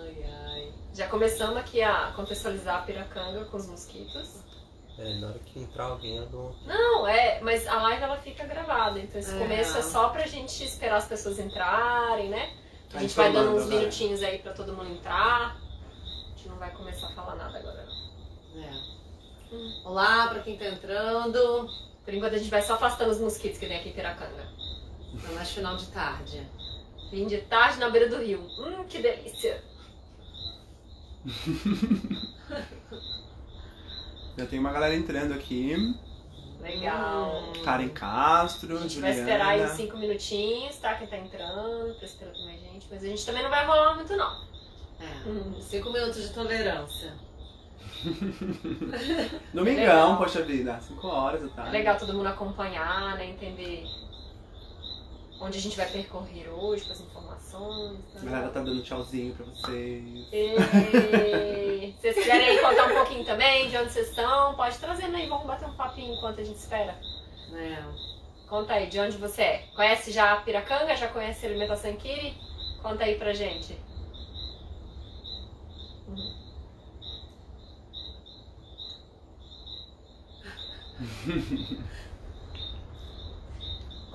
Ai, ai. Já começamos aqui a contextualizar a Piracanga com os mosquitos. Na hora que entrar alguém, eu dou... Não, mas a live ela fica gravada, então esse começo é só pra gente esperar as pessoas entrarem, né? A gente vai dando uns minutinhos aí pra todo mundo entrar. A gente não vai começar a falar nada agora, não. Olá pra quem tá entrando. Por enquanto a gente vai só afastando os mosquitos que tem aqui em Piracanga. É mais final de tarde. Fim de tarde na beira do rio. Que delícia! Já tem uma galera entrando aqui. Legal. Karen Castro, A gente Juliana. vai esperar aí uns 5 minutinhos, tá? Quem tá entrando, pra esperar mais gente. Mas a gente também não vai rolar muito, não. 5 minutos de tolerância. Domingão, poxa vida, 5 horas da tarde. É legal todo mundo acompanhar, né? Entender onde a gente vai percorrer hoje, com as informações. Tá? A galera tá dando tchauzinho pra vocês. Vocês quiserem aí contar um pouquinho também de onde vocês estão? Pode trazer aí, vamos bater um papinho enquanto a gente espera. Conta aí, de onde você é? Conhece já a Piracanga? Já conhece a Alimentação Inquiri? Conta aí pra gente.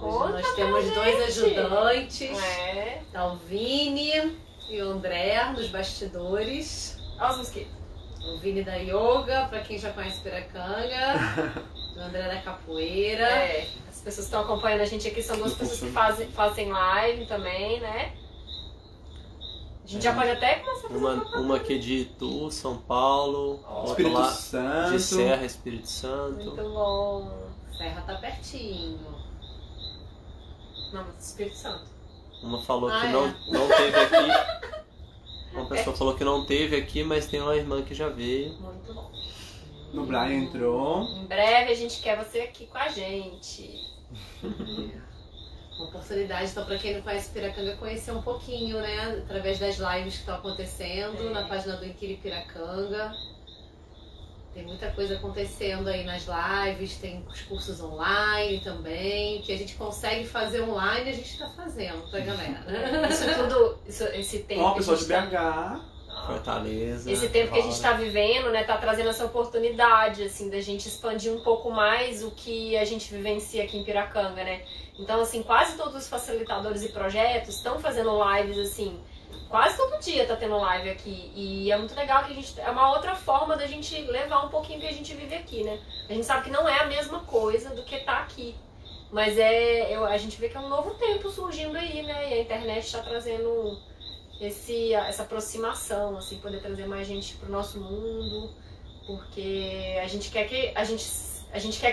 Hoje nós temos 2 ajudantes. Tá o Vini e o André nos bastidores. Olha os mosquitos. O Vini da Yoga, pra quem já conhece Piracanga. O André da Capoeira. As pessoas que estão acompanhando a gente aqui são 2 pessoas que fazem live também, né? A gente já pode até começar a fazer uma aqui de Itu, São Paulo. Espírito lá Santo. de Serra, Espírito Santo. Muito bom. Serra tá pertinho. Não, mas Espírito Santo. Uma falou que não teve aqui. Uma pessoa falou que não teve aqui, mas tem uma irmã que já veio. Muito bom. O Brian entrou. Em breve a gente quer você aqui com a gente. Uma oportunidade, então, pra quem não conhece Piracanga, conhecer um pouquinho, né? Através das lives que estão acontecendo na página do Inquiri Piracanga. Tem muita coisa acontecendo aí nas lives, tem os cursos online também. O que a gente consegue fazer online, a gente tá fazendo pra galera. Isso tudo, esse tempo. Ó, pessoal de BH. Fortaleza. Esse tempo que a gente tá vivendo, né, tá trazendo essa oportunidade, assim, da gente expandir um pouco mais o que a gente vivencia aqui em Piracanga, né? Então, assim, quase todos os facilitadores e projetos estão fazendo lives, assim, quase todo dia tá tendo live aqui. E é muito legal que a gente... É uma outra forma da gente levar um pouquinho que a gente vive aqui, né? A gente sabe que não é a mesma coisa do que tá aqui. Mas a gente vê que é um novo tempo surgindo aí, né? E a internet tá trazendo essa aproximação, assim, poder trazer mais gente pro nosso mundo. Porque a gente quer que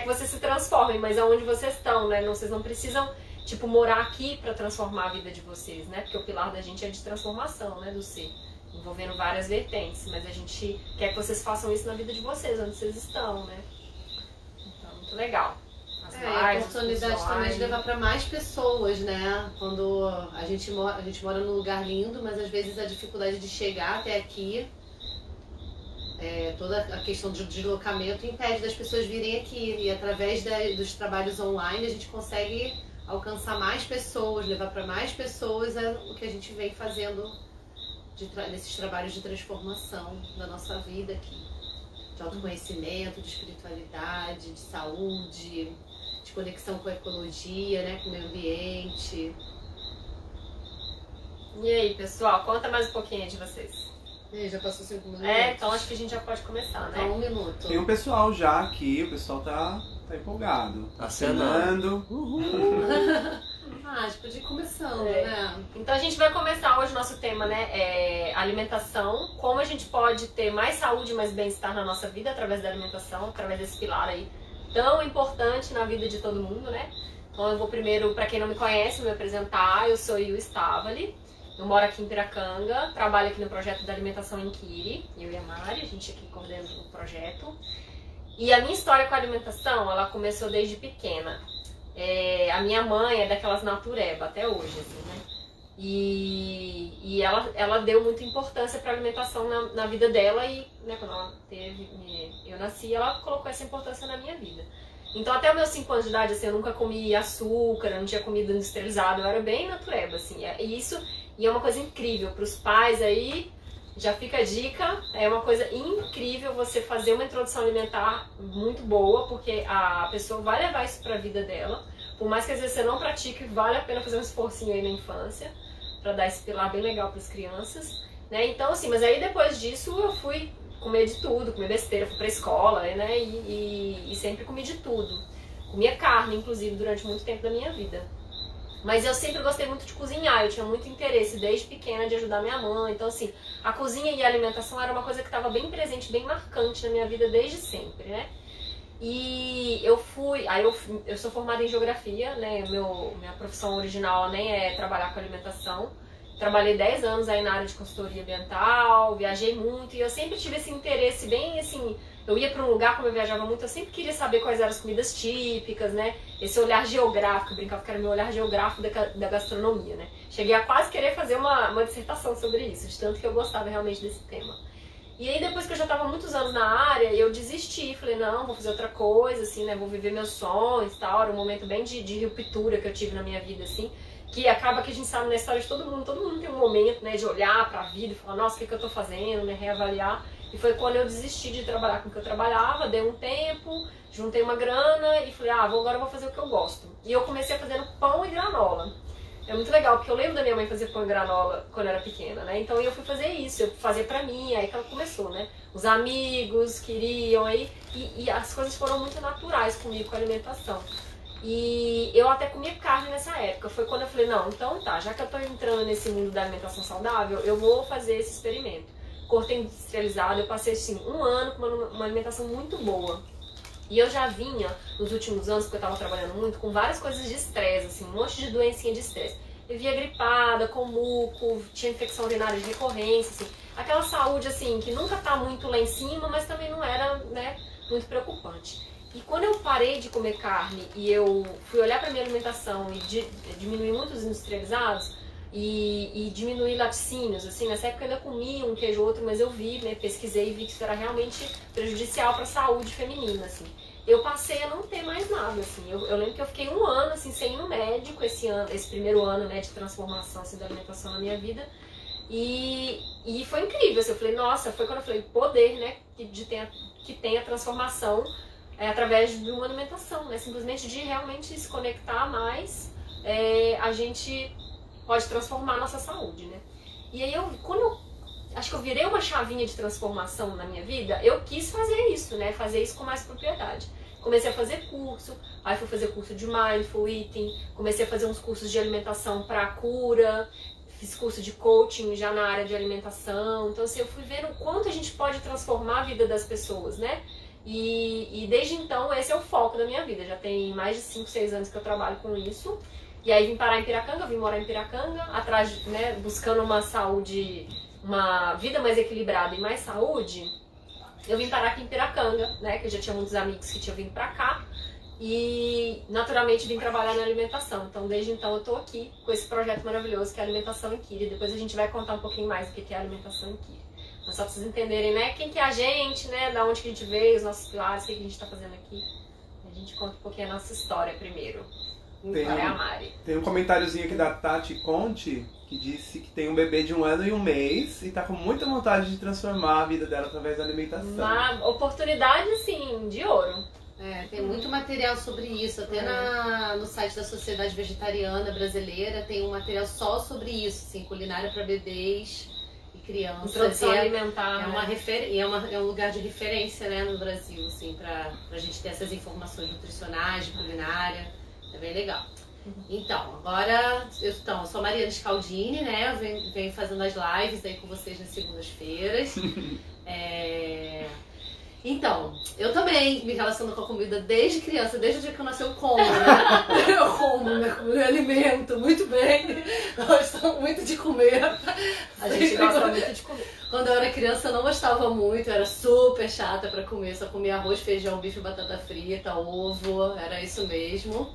vocês se transformem, mas aonde vocês estão, né? Vocês não precisam... tipo, morar aqui para transformar a vida de vocês, né? Porque o pilar da gente é de transformação, né? Do ser. Envolvendo várias vertentes. Mas a gente quer que vocês façam isso na vida de vocês, onde vocês estão, né? Então, muito legal. As lives, a oportunidade também de levar para mais pessoas, né? Quando a gente mora num lugar lindo, mas às vezes a dificuldade de chegar até aqui, toda a questão de deslocamento impede das pessoas virem aqui. E através dos trabalhos online a gente consegue alcançar mais pessoas, levar para mais pessoas o que a gente vem fazendo nesses trabalhos de transformação da nossa vida aqui. De autoconhecimento, de espiritualidade, de saúde, de conexão com a ecologia, né, com o meio ambiente. E aí, pessoal, conta mais um pouquinho de vocês. Já passou 5 minutos? Então acho que a gente já pode começar, né? Então, 1 minuto. Tem um pessoal já aqui, o pessoal tá empolgado. Acenando. A gente podia ir começando, né? Então a gente vai começar hoje o nosso tema, né? Alimentação. Como a gente pode ter mais saúde e mais bem-estar na nossa vida através da alimentação, através desse pilar aí tão importante na vida de todo mundo, né? Então eu vou primeiro, para quem não me conhece, me apresentar. Eu sou Yu Stavali. Eu moro aqui em Piracanga, trabalho aqui no projeto da Alimentação Inquiri. Eu e a Mari, a gente aqui coordenando o projeto. E a minha história com a alimentação, ela começou desde pequena. A minha mãe é daquelas natureba, até hoje, assim, né? E ela deu muita importância para a alimentação na vida dela e, né, quando eu nasci, ela colocou essa importância na minha vida. Então até os meus 5 anos de idade, assim, eu nunca comi açúcar, eu não tinha comida industrializada, eu era bem natureba, assim. E é uma coisa incrível para os pais aí, Já fica a dica, é uma coisa incrível você fazer uma introdução alimentar muito boa, porque a pessoa vai levar isso pra vida dela. Por mais que às vezes você não pratique, vale a pena fazer um esforcinho aí na infância, pra dar esse pilar bem legal pras crianças, né? Então assim, mas aí depois disso eu fui comer de tudo, comer besteira, fui pra escola, né? E sempre comi de tudo. Comia carne, inclusive, durante muito tempo da minha vida. Mas eu sempre gostei muito de cozinhar, eu tinha muito interesse desde pequena de ajudar minha mãe. Então assim, a cozinha e a alimentação era uma coisa que estava bem presente, bem marcante na minha vida desde sempre, né? E eu sou formada em geografia, né? Minha profissão original nem é trabalhar com alimentação. Trabalhei 10 anos aí na área de consultoria ambiental, viajei muito e eu sempre tive esse interesse bem assim, eu ia para um lugar, como eu viajava muito, eu sempre queria saber quais eram as comidas típicas, né? Esse olhar geográfico, eu brincava que era meu olhar geográfico da gastronomia, né? Cheguei a quase querer fazer uma dissertação sobre isso, de tanto que eu gostava realmente desse tema. E aí depois que eu já estava muitos anos na área, eu desisti, falei, não, vou fazer outra coisa, assim, né? Vou viver meus sonhos e tal, era um momento bem de ruptura que eu tive na minha vida, assim. Que acaba que a gente sabe na história de todo mundo tem um momento, né, de olhar pra vida e falar, nossa, o que eu tô fazendo, né, reavaliar. E foi quando eu desisti de trabalhar com o que eu trabalhava, dei um tempo, juntei uma grana e falei, agora eu vou fazer o que eu gosto. E eu comecei fazendo pão e granola. É muito legal, porque eu lembro da minha mãe fazer pão e granola quando eu era pequena, né, então eu fui fazer isso, eu fazia pra mim, aí que ela começou, né. Os amigos queriam aí, e as coisas foram muito naturais comigo, com a alimentação. E eu até comia carne nessa época, foi quando eu falei, não, então tá, já que eu tô entrando nesse mundo da alimentação saudável, eu vou fazer esse experimento. Cortei industrializado, eu passei assim, um ano com uma alimentação muito boa. E eu já vinha, nos últimos anos, porque eu tava trabalhando muito, com várias coisas de estresse, assim, um monte de doencinha de estresse. Eu via gripada, com muco, tinha infecção urinária de recorrência, assim, aquela saúde, assim, que nunca tá muito lá em cima, mas também não era, né, muito preocupante. E quando eu parei de comer carne e eu fui olhar para minha alimentação e diminuir muito os industrializados e diminuir laticínios, assim, nessa época eu ainda comia um queijo ou outro, mas eu vi, né, pesquisei e vi que isso era realmente prejudicial para a saúde feminina, assim. Eu passei a não ter mais nada, assim. Eu lembro que eu fiquei um ano, assim, sem ir no médico, esse primeiro ano, né, de transformação, assim, da alimentação na minha vida. E foi incrível, assim, eu falei, nossa, foi quando eu falei, poder, né, que tem a transformação através de uma alimentação, né? Simplesmente de realmente se conectar mais, a gente pode transformar a nossa saúde, né? E aí acho que eu virei uma chavinha de transformação na minha vida, eu quis fazer isso, né? Fazer isso com mais propriedade. Comecei a fazer curso, aí fui fazer curso de Mindful Eating, comecei a fazer uns cursos de alimentação para cura, fiz curso de coaching já na área de alimentação, então assim, eu fui vendo o quanto a gente pode transformar a vida das pessoas, né? E desde então esse é o foco da minha vida, já tem mais de 5, 6 anos que eu trabalho com isso. E aí vim parar em Piracanga, vim morar em Piracanga, atrás, né, buscando uma saúde, uma vida mais equilibrada e mais saúde. Eu vim parar aqui em Piracanga, né, que eu já tinha muitos amigos que tinham vindo pra cá. E naturalmente vim trabalhar na alimentação. Então desde então eu tô aqui com esse projeto maravilhoso que é a Alimentação Inquire. Depois a gente vai contar um pouquinho mais do que é a Alimentação Inquire. Mas só pra vocês entenderem, né, quem que é a gente, né, da onde que a gente veio, os nossos pilares, o que a gente tá fazendo aqui. A gente conta um pouquinho a nossa história primeiro. Tem um comentáriozinho aqui da Tati Conte, que disse que tem um bebê de 1 ano e 1 mês e tá com muita vontade de transformar a vida dela através da alimentação. Uma oportunidade, assim, de ouro. Tem muito material sobre isso, até no site da Sociedade Vegetariana Brasileira tem um material só sobre isso, assim, culinária para bebês e crianças. Introdução alimentar. É um lugar de referência, né, no Brasil, assim, pra gente ter essas informações nutricionais, de culinária, é bem legal. Então, agora, eu sou a Mariana Scaldini, né, eu venho fazendo as lives aí com vocês nas segundas-feiras. Então, eu também me relaciono com a comida desde criança, desde o dia que eu nasci eu como, né? Eu como, me alimento muito bem, gosto muito de comer. A gente gosta muito de comer. Quando eu era criança eu não gostava muito, eu era super chata pra comer, só comia arroz, feijão, bife, batata frita, ovo, era isso mesmo.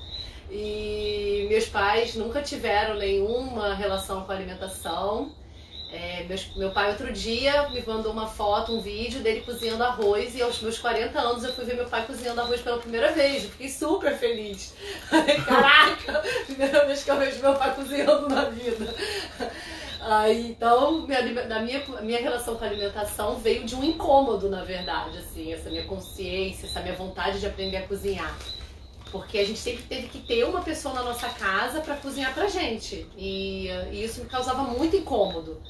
E meus pais nunca tiveram nenhuma relação com a alimentação. Meu pai outro dia me mandou uma foto, um vídeo dele cozinhando arroz e aos meus 40 anos eu fui ver meu pai cozinhando arroz pela primeira vez. Eu fiquei super feliz. Caraca, primeira vez que eu vejo meu pai cozinhando na vida. Aí, então, minha relação com a alimentação veio de um incômodo, na verdade, assim, essa minha consciência, essa minha vontade de aprender a cozinhar. Porque a gente sempre teve que ter uma pessoa na nossa casa para cozinhar pra gente. E isso me causava muito incômodo.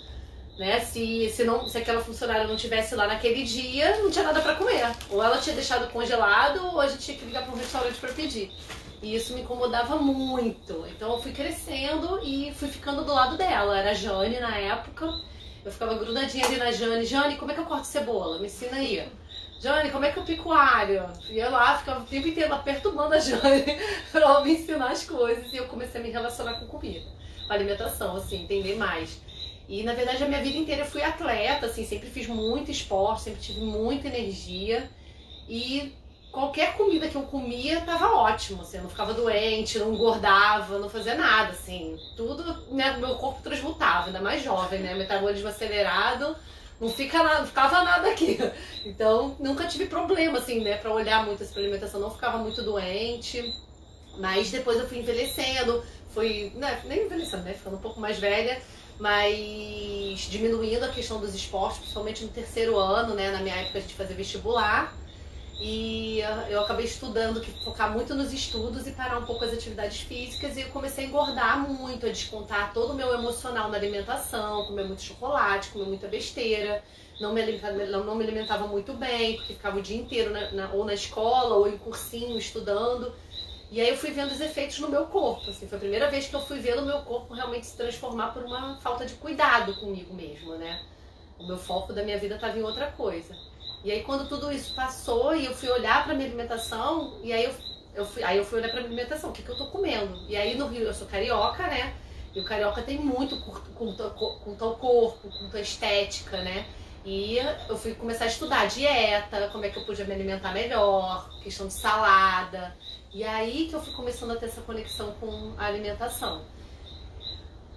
Né? Se aquela funcionária não estivesse lá naquele dia, não tinha nada para comer. Ou ela tinha deixado congelado, ou a gente tinha que ligar para um restaurante para pedir. E isso me incomodava muito. Então eu fui crescendo e fui ficando do lado dela. Era a Jane na época. Eu ficava grudadinha ali na Jane. Jane, como é que eu corto cebola? Me ensina aí. Jane, como é que eu pico alho? Ia lá, ficava o tempo inteiro perturbando a Jane pra ela me ensinar as coisas. E eu comecei a me relacionar com comida, com alimentação, assim, entender mais. E na verdade a minha vida inteira eu fui atleta, assim, sempre fiz muito esporte, sempre tive muita energia. E qualquer comida que eu comia tava ótimo, assim, eu não ficava doente, não engordava, não fazia nada, assim. Tudo, né, meu corpo transmutava, ainda mais jovem, né? Metabolismo acelerado, não ficava nada aqui. Então nunca tive problema, assim, né, pra olhar muito essa alimentação, não ficava muito doente. Mas depois eu fui envelhecendo, nem envelhecendo, né, ficando um pouco mais velha. Mas diminuindo a questão dos esportes, principalmente no terceiro ano, né? Na minha época a gente fazia vestibular. E eu acabei estudando, que focar muito nos estudos e parar um pouco as atividades físicas. E eu comecei a engordar muito, a descontar todo o meu emocional na alimentação, comer muito chocolate, comer muita besteira. Não me alimentava muito bem, porque ficava o dia inteiro ou na escola ou em cursinho estudando. E aí eu fui vendo os efeitos no meu corpo, assim, foi a primeira vez que eu fui vendo o meu corpo realmente se transformar por uma falta de cuidado comigo mesmo, né? O meu foco da minha vida estava em outra coisa. E aí quando tudo isso passou e eu fui olhar para minha alimentação, e aí eu fui olhar para minha alimentação, o que eu tô comendo? E aí no Rio, eu sou carioca, né? E o carioca tem muito culto ao corpo, culto à estética, né? E eu fui começar a estudar dieta, como é que eu podia me alimentar melhor, questão de salada. E aí que eu fui começando a ter essa conexão com a alimentação.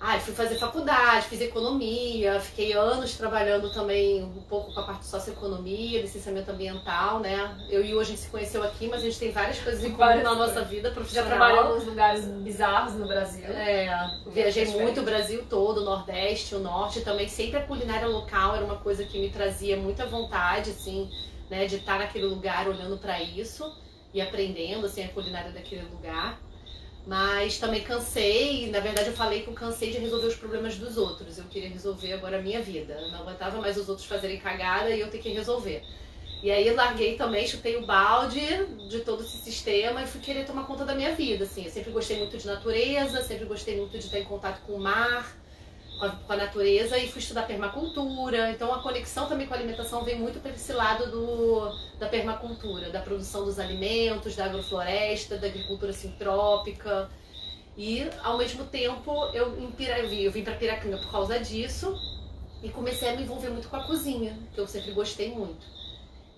Eu fui fazer faculdade, fiz economia, fiquei anos trabalhando também um pouco com a parte de socioeconomia, licenciamento ambiental, né? Eu e o a gente se conheceu aqui, mas a gente tem várias coisas em comum na nossa vida profissional. Já trabalhou em alguns lugares bizarros no Brasil. Viajei muito o Brasil todo, o Nordeste, o Norte, também sempre a culinária local era uma coisa que me trazia muita vontade, assim, né, de estar naquele lugar olhando para isso e aprendendo, assim, a culinária daquele lugar. Mas também cansei, na verdade eu falei que eu cansei de resolver os problemas dos outros. Eu queria resolver agora a minha vida. Eu não aguentava mais os outros fazerem cagada e eu ter que resolver. E aí larguei também, chutei o balde de todo esse sistema e fui querer tomar conta da minha vida, assim. Eu sempre gostei muito de natureza, sempre gostei muito de estar em contato com o mar, com a natureza, e fui estudar permacultura. Então a conexão também com a alimentação vem muito para esse lado da permacultura, da produção dos alimentos, da agrofloresta, da agricultura sintrópica. E ao mesmo tempo eu vim para Piracanga por causa disso e comecei a me envolver muito com a cozinha, que eu sempre gostei muito.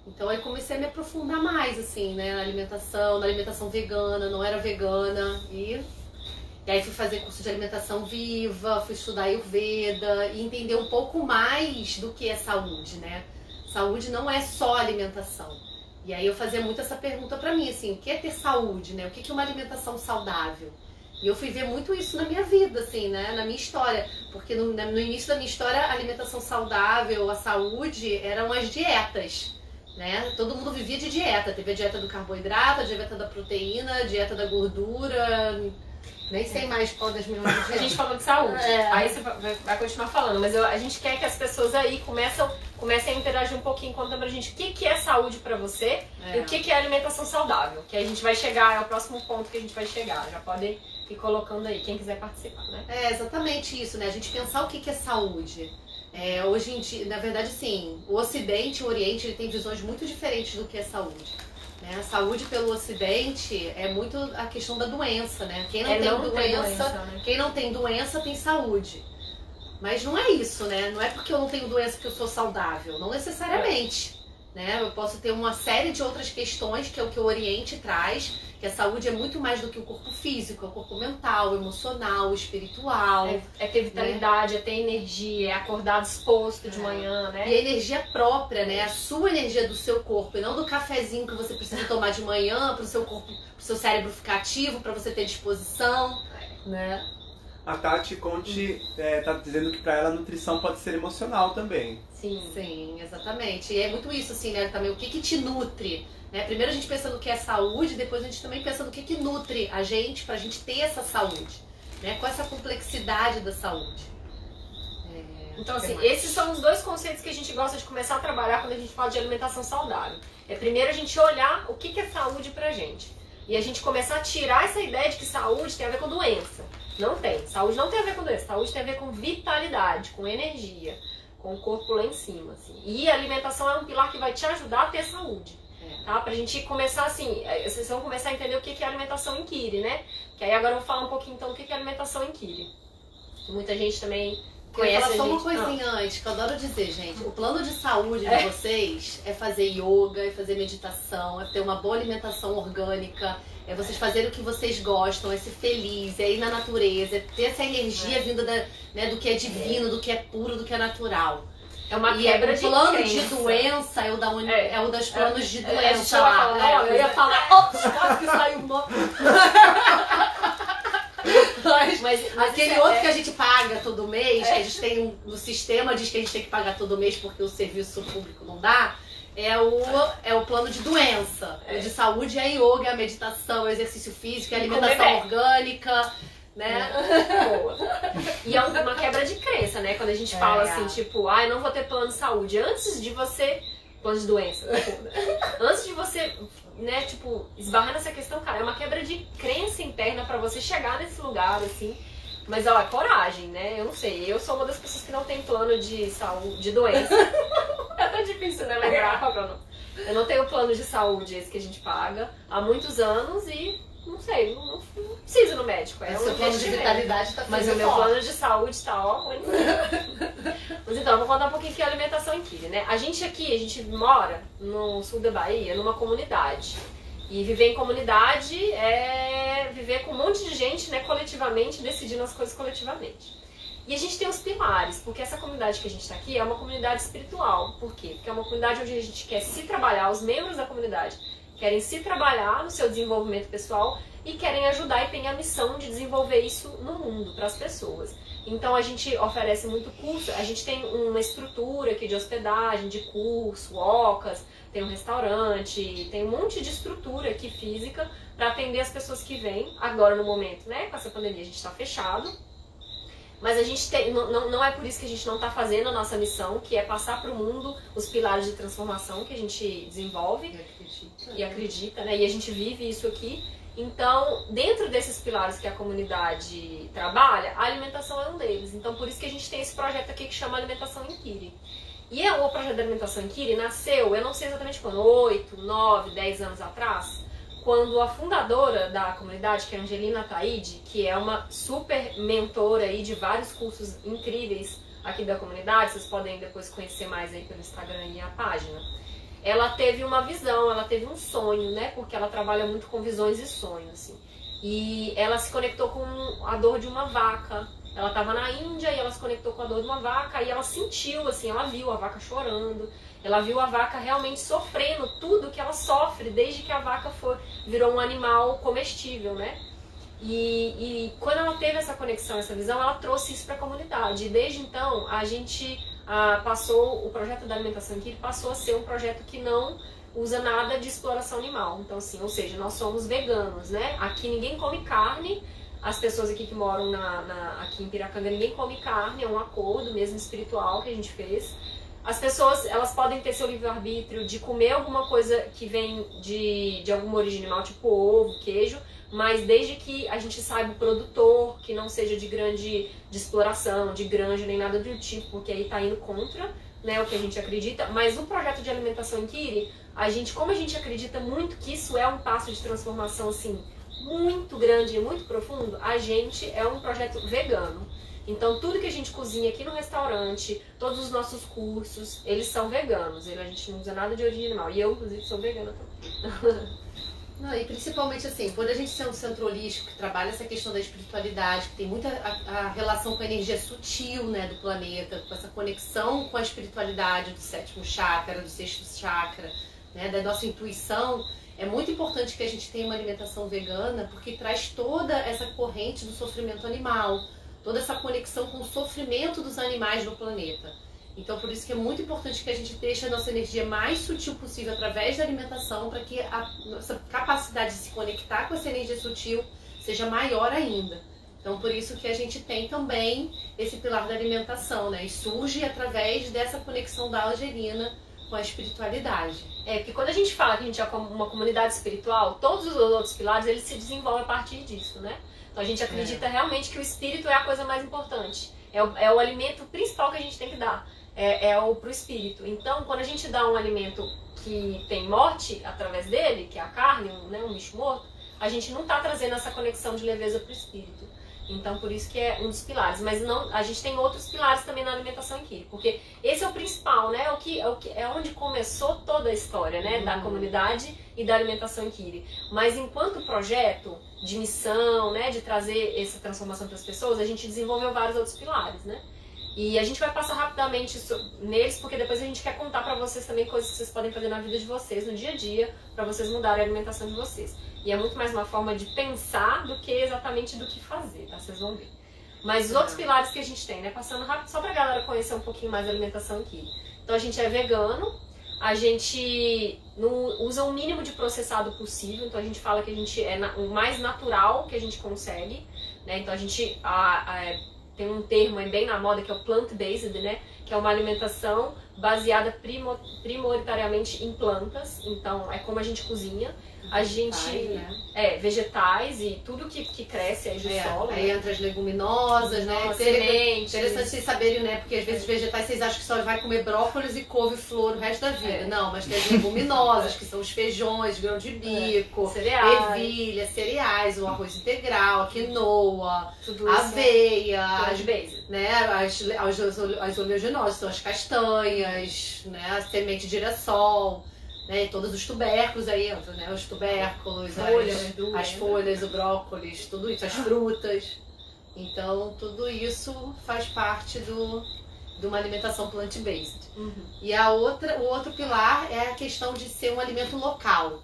Então aí comecei a me aprofundar mais, assim, né, na alimentação vegana, não era vegana. E aí fui fazer curso de alimentação viva, fui estudar Ayurveda e entender um pouco mais do que é saúde, né? Saúde não é só alimentação. E aí eu fazia muito essa pergunta pra mim, assim, o que é ter saúde, né? O que é uma alimentação saudável? E eu fui ver muito isso na minha vida, assim, né? Na minha história. Porque no início da minha história, a alimentação saudável, a saúde, eram as dietas, né? Todo mundo vivia de dieta. Teve a dieta do carboidrato, a dieta da proteína, a dieta da gordura. Nem sei mais qual das minhas. A gente falou de saúde, aí você vai continuar falando, mas a gente quer que as pessoas aí comecem a interagir um pouquinho, contando pra gente o que é saúde pra você e o que é alimentação saudável, que a gente vai chegar, é o próximo ponto que a gente vai chegar, já podem ir colocando aí, quem quiser participar, né? É exatamente isso, né? A gente pensar o que é saúde. Hoje em dia, na verdade, sim, o Ocidente e o Oriente ele tem visões muito diferentes do que é saúde. A saúde pelo Ocidente é muito a questão da doença, né? Quem não tem doença tem saúde. Mas não é isso, né? Não é porque eu não tenho doença que eu sou saudável, não necessariamente. Né? Eu posso ter uma série de outras questões que é o que o Oriente traz, que a saúde é muito mais do que o corpo físico, é o corpo mental, emocional, espiritual. É ter vitalidade, né? É ter energia, é acordar disposto de manhã, né? E a energia própria, né? A sua energia do seu corpo, e não do cafezinho que você precisa tomar de manhã para o seu corpo, pro seu cérebro ficar ativo, para você ter disposição, né? A Tati Conte tá dizendo que pra ela a nutrição pode ser emocional também. Sim, exatamente. E é muito isso, assim, né? Também o que te nutre, né? Primeiro a gente pensa no que é saúde, depois a gente também pensa no que nutre a gente pra gente ter essa saúde, né? Com essa complexidade da saúde. Então, assim, esses são os dois conceitos que a gente gosta de começar a trabalhar quando a gente fala de alimentação saudável. Primeiro a gente olhar o que é saúde pra gente. E a gente começar a tirar essa ideia de que saúde tem a ver com doença. Não tem. Saúde não tem a ver com doença. Saúde tem a ver com vitalidade, com energia, com o corpo lá em cima, assim. E a alimentação é um pilar que vai te ajudar a ter saúde. Tá? Pra gente começar assim, vocês vão começar a entender o que é alimentação em Kiri, né? Que aí agora eu vou falar um pouquinho então do que é alimentação em Kiri. Muita gente também conhece a gente. Só uma coisinha antes, que eu adoro dizer, gente. O plano de saúde de vocês é fazer yoga, é fazer meditação, é ter uma boa alimentação orgânica, é vocês fazerem o que vocês gostam, é ser feliz, é ir na natureza, é ter essa energia vinda do que é divino, do que é puro, do que é natural. É uma quebra de plano crença. de doença é o das planos de doença eu ia falar, quase que saiu uma... Mas aquele outro que a gente paga todo mês, que a gente tem no sistema diz que a gente tem que pagar todo mês porque o serviço público não dá, é o plano de doença. O de saúde é yoga, é a meditação, é o exercício físico, é a alimentação orgânica, né? Boa. E é uma quebra de crença, né? Quando a gente fala assim, tipo, eu não vou ter plano de saúde. Antes de você... Plano de doença. Antes de você, né, tipo, esbarrar nessa questão, cara, é uma quebra de crença interna pra você chegar nesse lugar, assim. Mas, ó, é coragem, né? Eu não sei. Eu sou uma das pessoas que não tem plano de saúde, de doença. É tão difícil, né, lembrar qual que é o nome. Eu não tenho plano de saúde, esse que a gente paga, há muitos anos e... Não sei, não preciso no médico. O seu plano de vitalidade tá mas o meu plano de saúde tá muito. Mas então, eu vou contar um pouquinho que é a alimentação em Kiri, né? A gente mora no sul da Bahia, numa comunidade. E viver em comunidade é viver com um monte de gente, né, coletivamente, decidindo as coisas coletivamente. E a gente tem os pilares, porque essa comunidade que a gente tá aqui é uma comunidade espiritual. Por quê? Porque é uma comunidade onde a gente quer se trabalhar, os membros da comunidade querem se trabalhar no seu desenvolvimento pessoal e querem ajudar e têm a missão de desenvolver isso no mundo, para as pessoas. Então a gente oferece muito curso, a gente tem uma estrutura aqui de hospedagem, de curso, ocas, tem um restaurante, tem um monte de estrutura aqui física para atender as pessoas que vêm. Agora no momento, né, com essa pandemia a gente está fechado. Mas a gente tem, não é por isso que a gente não está fazendo a nossa missão, que é passar para o mundo os pilares de transformação que a gente desenvolve e acredita, né? E a gente vive isso aqui. Então, dentro desses pilares que a comunidade trabalha, a alimentação é um deles. Então, por isso que a gente tem esse projeto aqui que chama Alimentação em Kiri. E o projeto da Alimentação em Kiri nasceu, eu não sei exatamente quando, 8, 9, 10 anos atrás, quando a fundadora da comunidade, que é a Angelina Taide, que é uma super mentora aí de vários cursos incríveis aqui da comunidade, vocês podem depois conhecer mais aí pelo Instagram e a página, ela teve uma visão, ela teve um sonho, né? Porque ela trabalha muito com visões e sonhos, assim. E ela se conectou com a dor de uma vaca. Ela estava na Índia e ela se conectou com a dor de uma vaca e ela sentiu, assim, ela viu a vaca chorando. Ela viu a vaca realmente sofrendo tudo que ela sofre desde que a vaca virou um animal comestível, né? E quando ela teve essa conexão, essa visão, ela trouxe isso para a comunidade. E desde então, a gente o projeto da Alimentação em Kiri passou a ser um projeto que não usa nada de exploração animal. Então, assim, ou seja, nós somos veganos, né? Aqui ninguém come carne. As pessoas aqui que moram aqui em Piracanga, ninguém come carne. É um acordo mesmo espiritual que a gente fez. As pessoas, elas podem ter seu livre-arbítrio de comer alguma coisa que vem de alguma origem animal, tipo ovo, queijo, mas desde que a gente saiba o produtor, que não seja de exploração, de granja, nem nada do tipo, porque aí tá indo contra, né, o que a gente acredita. Mas o projeto de alimentação em Kiri, como a gente acredita muito que isso é um passo de transformação, assim, muito grande e muito profundo, a gente é um projeto vegano. Então, tudo que a gente cozinha aqui no restaurante, todos os nossos cursos, eles são veganos. A gente não usa nada de origem animal. E eu, inclusive, sou vegana também. Não, e principalmente assim, quando a gente tem um centro holístico que trabalha essa questão da espiritualidade, que tem muita a relação com a energia sutil, né, do planeta, com essa conexão com a espiritualidade do sétimo chakra, do sexto chakra, né, da nossa intuição, é muito importante que a gente tenha uma alimentação vegana, porque traz toda essa corrente do sofrimento animal. toda essa conexão com o sofrimento dos animais no planeta. Então, por isso que é muito importante que a gente deixe a nossa energia mais sutil possível através da alimentação, para que a nossa capacidade de se conectar com essa energia sutil seja maior ainda. Então, por isso que a gente tem também esse pilar da alimentação, né? E surge através dessa conexão da Angelina com a espiritualidade. Porque quando a gente fala que a gente é uma comunidade espiritual, todos os outros pilares, eles se desenvolvem a partir disso, né? Então a gente acredita realmente que o espírito é a coisa mais importante. É o alimento principal que a gente tem que dar. Pro espírito. Então, quando a gente dá um alimento que tem morte através dele, que é a carne, um bicho morto, a gente não está trazendo essa conexão de leveza pro espírito. Então, por isso que é um dos pilares. Mas não, a gente tem outros pilares também na alimentação Inquiry, porque esse é o principal, né? É onde começou toda a história, né? Da comunidade e da alimentação Inquiry. Mas enquanto projeto de missão, né? De trazer essa transformação para as pessoas, a gente desenvolveu vários outros pilares, né? E a gente vai passar rapidamente neles, porque depois a gente quer contar pra vocês também coisas que vocês podem fazer na vida de vocês, no dia a dia, pra vocês mudarem a alimentação de vocês. E é muito mais uma forma de pensar do que exatamente do que fazer, tá? Vocês vão ver. Mas os outros pilares que a gente tem, né? Passando rápido, só pra galera conhecer um pouquinho mais a alimentação aqui. Então a gente é vegano, a gente não usa o mínimo de processado possível, então a gente fala que a gente é o mais natural que a gente consegue, né? Então a gente... tem um termo aí bem na moda que é o plant-based, né? Que é uma alimentação baseada prioritariamente em plantas. Então, é como a gente cozinha. A gente... vegetais e tudo que cresce aí do solo. Aí entra as leguminosas, né? Sementes. Interessante vocês saberem, né? Porque às vezes vegetais vocês acham que só vai comer brócolis e couve-flor o resto da vida. Não, mas tem as leguminosas, que são os feijões, grão de bico, ervilha, cereais, o arroz integral, a quinoa, a aveia, né? As oleaginosas, são as castanhas, né? A semente de girassol. Né, todos os tubérculos aí entram, né? Os tubérculos, as folhas, o brócolis, tudo isso, as frutas. Então, tudo isso faz parte de uma alimentação plant-based. E o outro pilar é a questão de ser um alimento local.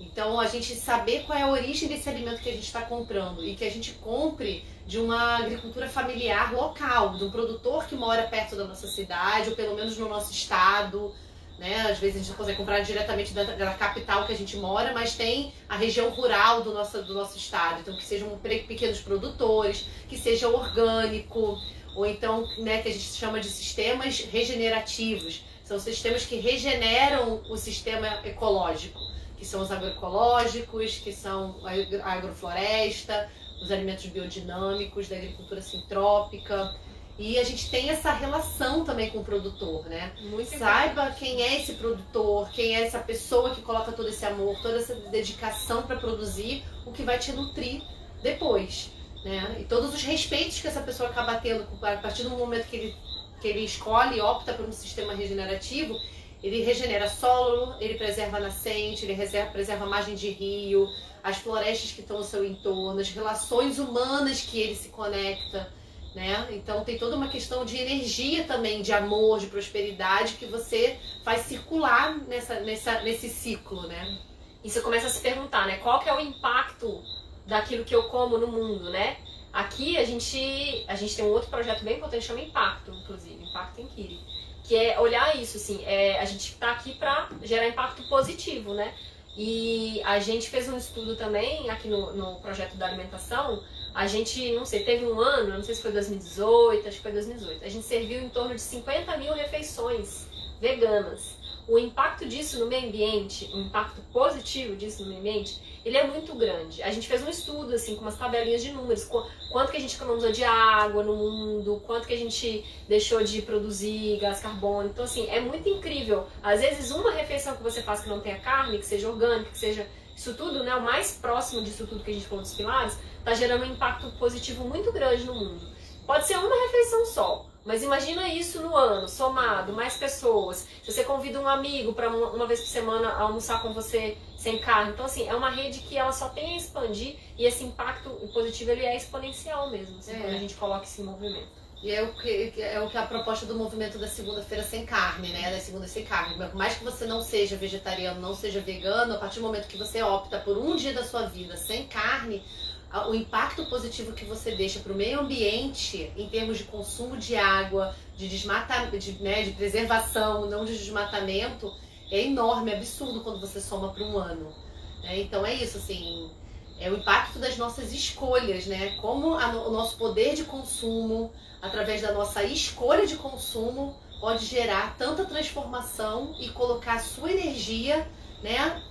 Então, a gente saber qual é a origem desse alimento que a gente está comprando e que a gente compre de uma agricultura familiar local, de um produtor que mora perto da nossa cidade, ou pelo menos no nosso estado. Né? Às vezes a gente não consegue comprar diretamente da capital que a gente mora, mas tem a região rural do nosso estado. Então, que sejam pequenos produtores, que seja orgânico, ou então, né, que a gente chama de sistemas regenerativos. São sistemas que regeneram o sistema ecológico, que são os agroecológicos, que são a agrofloresta, os alimentos biodinâmicos, da agricultura sintrópica. E a gente tem essa relação também com o produtor, né? Saiba quem é esse produtor, quem é essa pessoa que coloca todo esse amor, toda essa dedicação para produzir o que vai te nutrir depois, né? E todos os respeitos que essa pessoa acaba tendo a partir do momento que ele escolhe e opta por um sistema regenerativo, ele regenera solo, ele preserva a nascente, ele preserva a margem de rio, as florestas que estão ao seu entorno, as relações humanas que ele se conecta. Né? Então tem toda uma questão de energia também, de amor, de prosperidade que você faz circular nesse ciclo, né? E você começa a se perguntar, né? Qual que é o impacto daquilo que eu como no mundo, né? Aqui a gente tem um outro projeto bem importante, chama Impacto, inclusive, Impacto Inquiry, que é olhar isso, assim, a gente tá aqui para gerar impacto positivo, né? E a gente fez um estudo também aqui no projeto da alimentação. A gente, não sei, teve um ano, não sei se foi 2018, acho que foi 2018, a gente serviu em torno de 50 mil refeições veganas. O impacto disso no meio ambiente, o impacto positivo disso no meio ambiente, ele é muito grande. A gente fez um estudo, assim, com umas tabelinhas de números, quanto que a gente economizou de água no mundo, quanto que a gente deixou de produzir gás carbônico. Então, assim, é muito incrível. Às vezes, uma refeição que você faz que não tenha carne, que seja orgânica, que seja isso tudo, né, o mais próximo disso tudo que a gente falou dos pilares, está gerando um impacto positivo muito grande no mundo. Pode ser uma refeição só, mas imagina isso no ano, somado, mais pessoas. Se você convida um amigo para uma vez por semana almoçar com você sem carne. Então, assim, é uma rede que ela só tem a expandir e esse impacto positivo ele é exponencial mesmo, assim, quando a gente coloca esse movimento. E é o que é a proposta do movimento da segunda-feira sem carne, né? Das segundas sem carne. Por mais que você não seja vegetariano, não seja vegano, a partir do momento que você opta por um dia da sua vida sem carne, o impacto positivo que você deixa para o meio ambiente em termos de consumo de água, de de preservação, não de desmatamento, é enorme, é absurdo quando você soma para um ano. Né? Então é isso, assim, é o impacto das nossas escolhas, né? Como o nosso poder de consumo, através da nossa escolha de consumo, pode gerar tanta transformação e colocar a sua energia, né,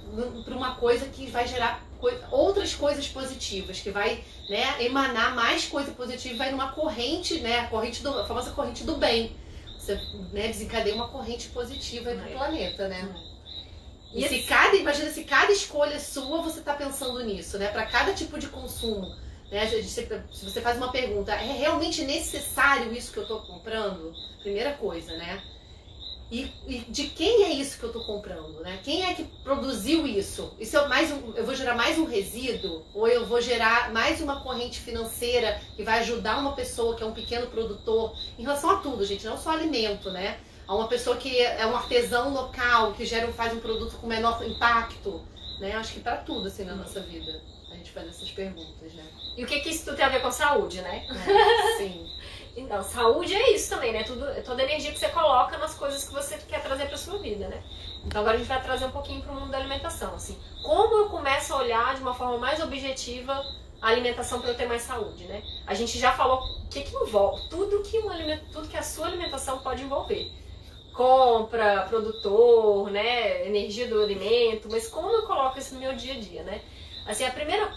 para uma coisa que vai gerar outras coisas positivas, que vai, né, emanar mais coisa positiva, vai numa corrente, né, a famosa corrente do bem. Você, né, desencadeia uma corrente positiva do planeta, né? E imagina se cada escolha sua você está pensando nisso, né? Para cada tipo de consumo, né? Se você faz uma pergunta, é realmente necessário isso que eu estou comprando? Primeira coisa, né? E de quem é isso que eu estou comprando, né? Quem é que produziu isso? Isso é eu vou gerar mais um resíduo? Ou eu vou gerar mais uma corrente financeira que vai ajudar uma pessoa que é um pequeno produtor? Em relação a tudo, gente, não só alimento, né? A uma pessoa que é um artesão local, que faz um produto com menor impacto, né? Acho que para tudo, assim, na nossa vida, a gente faz essas perguntas, né? E o que isso tudo tem a ver com saúde, né? Sim. Então, saúde é isso também, né? Toda a energia que você coloca nas coisas que você quer trazer para sua vida, né? Então agora a gente vai trazer um pouquinho para o mundo da alimentação, assim. Como eu começo a olhar de uma forma mais objetiva a alimentação para eu ter mais saúde, né? A gente já falou o que envolve, tudo que a sua alimentação pode envolver. Compra, produtor, né? Energia do alimento, mas como eu coloco isso no meu dia a dia, né? Assim, a primeira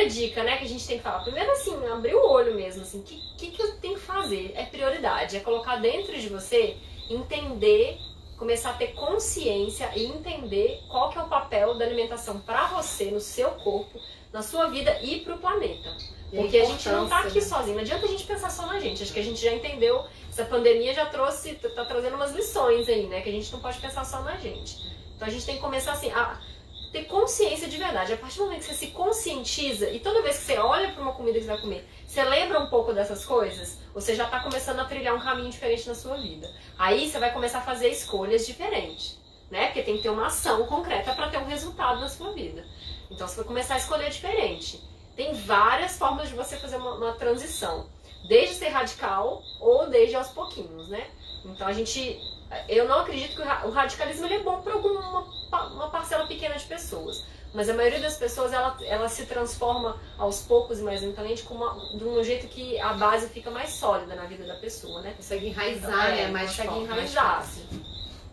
dica, né, que a gente tem que falar. Primeiro, assim, abrir o olho mesmo, assim, o que eu tenho que fazer? É prioridade, é colocar dentro de você, entender, começar a ter consciência e entender qual que é o papel da alimentação para você, no seu corpo, na sua vida e para o planeta. Porque a gente não tá aqui sozinho, não adianta a gente pensar só na gente, acho que a gente já entendeu, essa pandemia já tá trazendo umas lições aí, né, que a gente não pode pensar só na gente. Então a gente tem que começar assim, ter consciência de verdade. A partir do momento que você se conscientiza e toda vez que você olha para uma comida que você vai comer, você lembra um pouco dessas coisas, você já está começando a trilhar um caminho diferente na sua vida. Aí você vai começar a fazer escolhas diferentes, né? Porque tem que ter uma ação concreta para ter um resultado na sua vida. Então você vai começar a escolher diferente. Tem várias formas de você fazer uma transição, desde ser radical ou desde aos pouquinhos, né? Então eu não acredito que o radicalismo ele é bom para uma parcela pequena de pessoas. Mas a maioria das pessoas, ela se transforma aos poucos e mais lentamente de um jeito que a base fica mais sólida na vida da pessoa, né? Consegue enraizar, então, consegue enraizar, assim.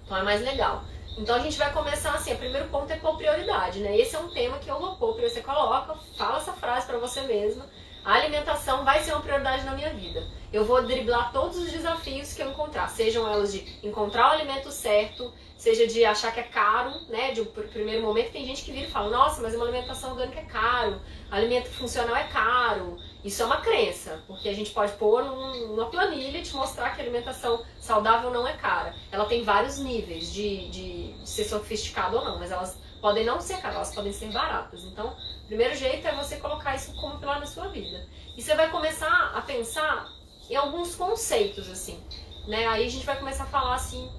Então é mais legal. Então a gente vai começar assim, o primeiro ponto é pôr prioridade, né? Esse é um tema que eu vou pôr, você coloca, fala essa frase para você mesma. A alimentação vai ser uma prioridade na minha vida. Eu vou driblar todos os desafios que eu encontrar, sejam elas de encontrar o alimento certo, seja de achar que é caro, né? De primeiro momento tem gente que vira e fala, nossa, mas uma alimentação orgânica é caro, alimento funcional é caro. Isso é uma crença, porque a gente pode pôr numa planilha e te mostrar que a alimentação saudável não é cara. Ela tem vários níveis de ser sofisticada ou não, mas elas podem não ser caras, elas podem ser baratas. Então, o primeiro jeito é você colocar isso como pilar na sua vida. E você vai começar a pensar em alguns conceitos, assim, né? Aí a gente vai começar a falar assim,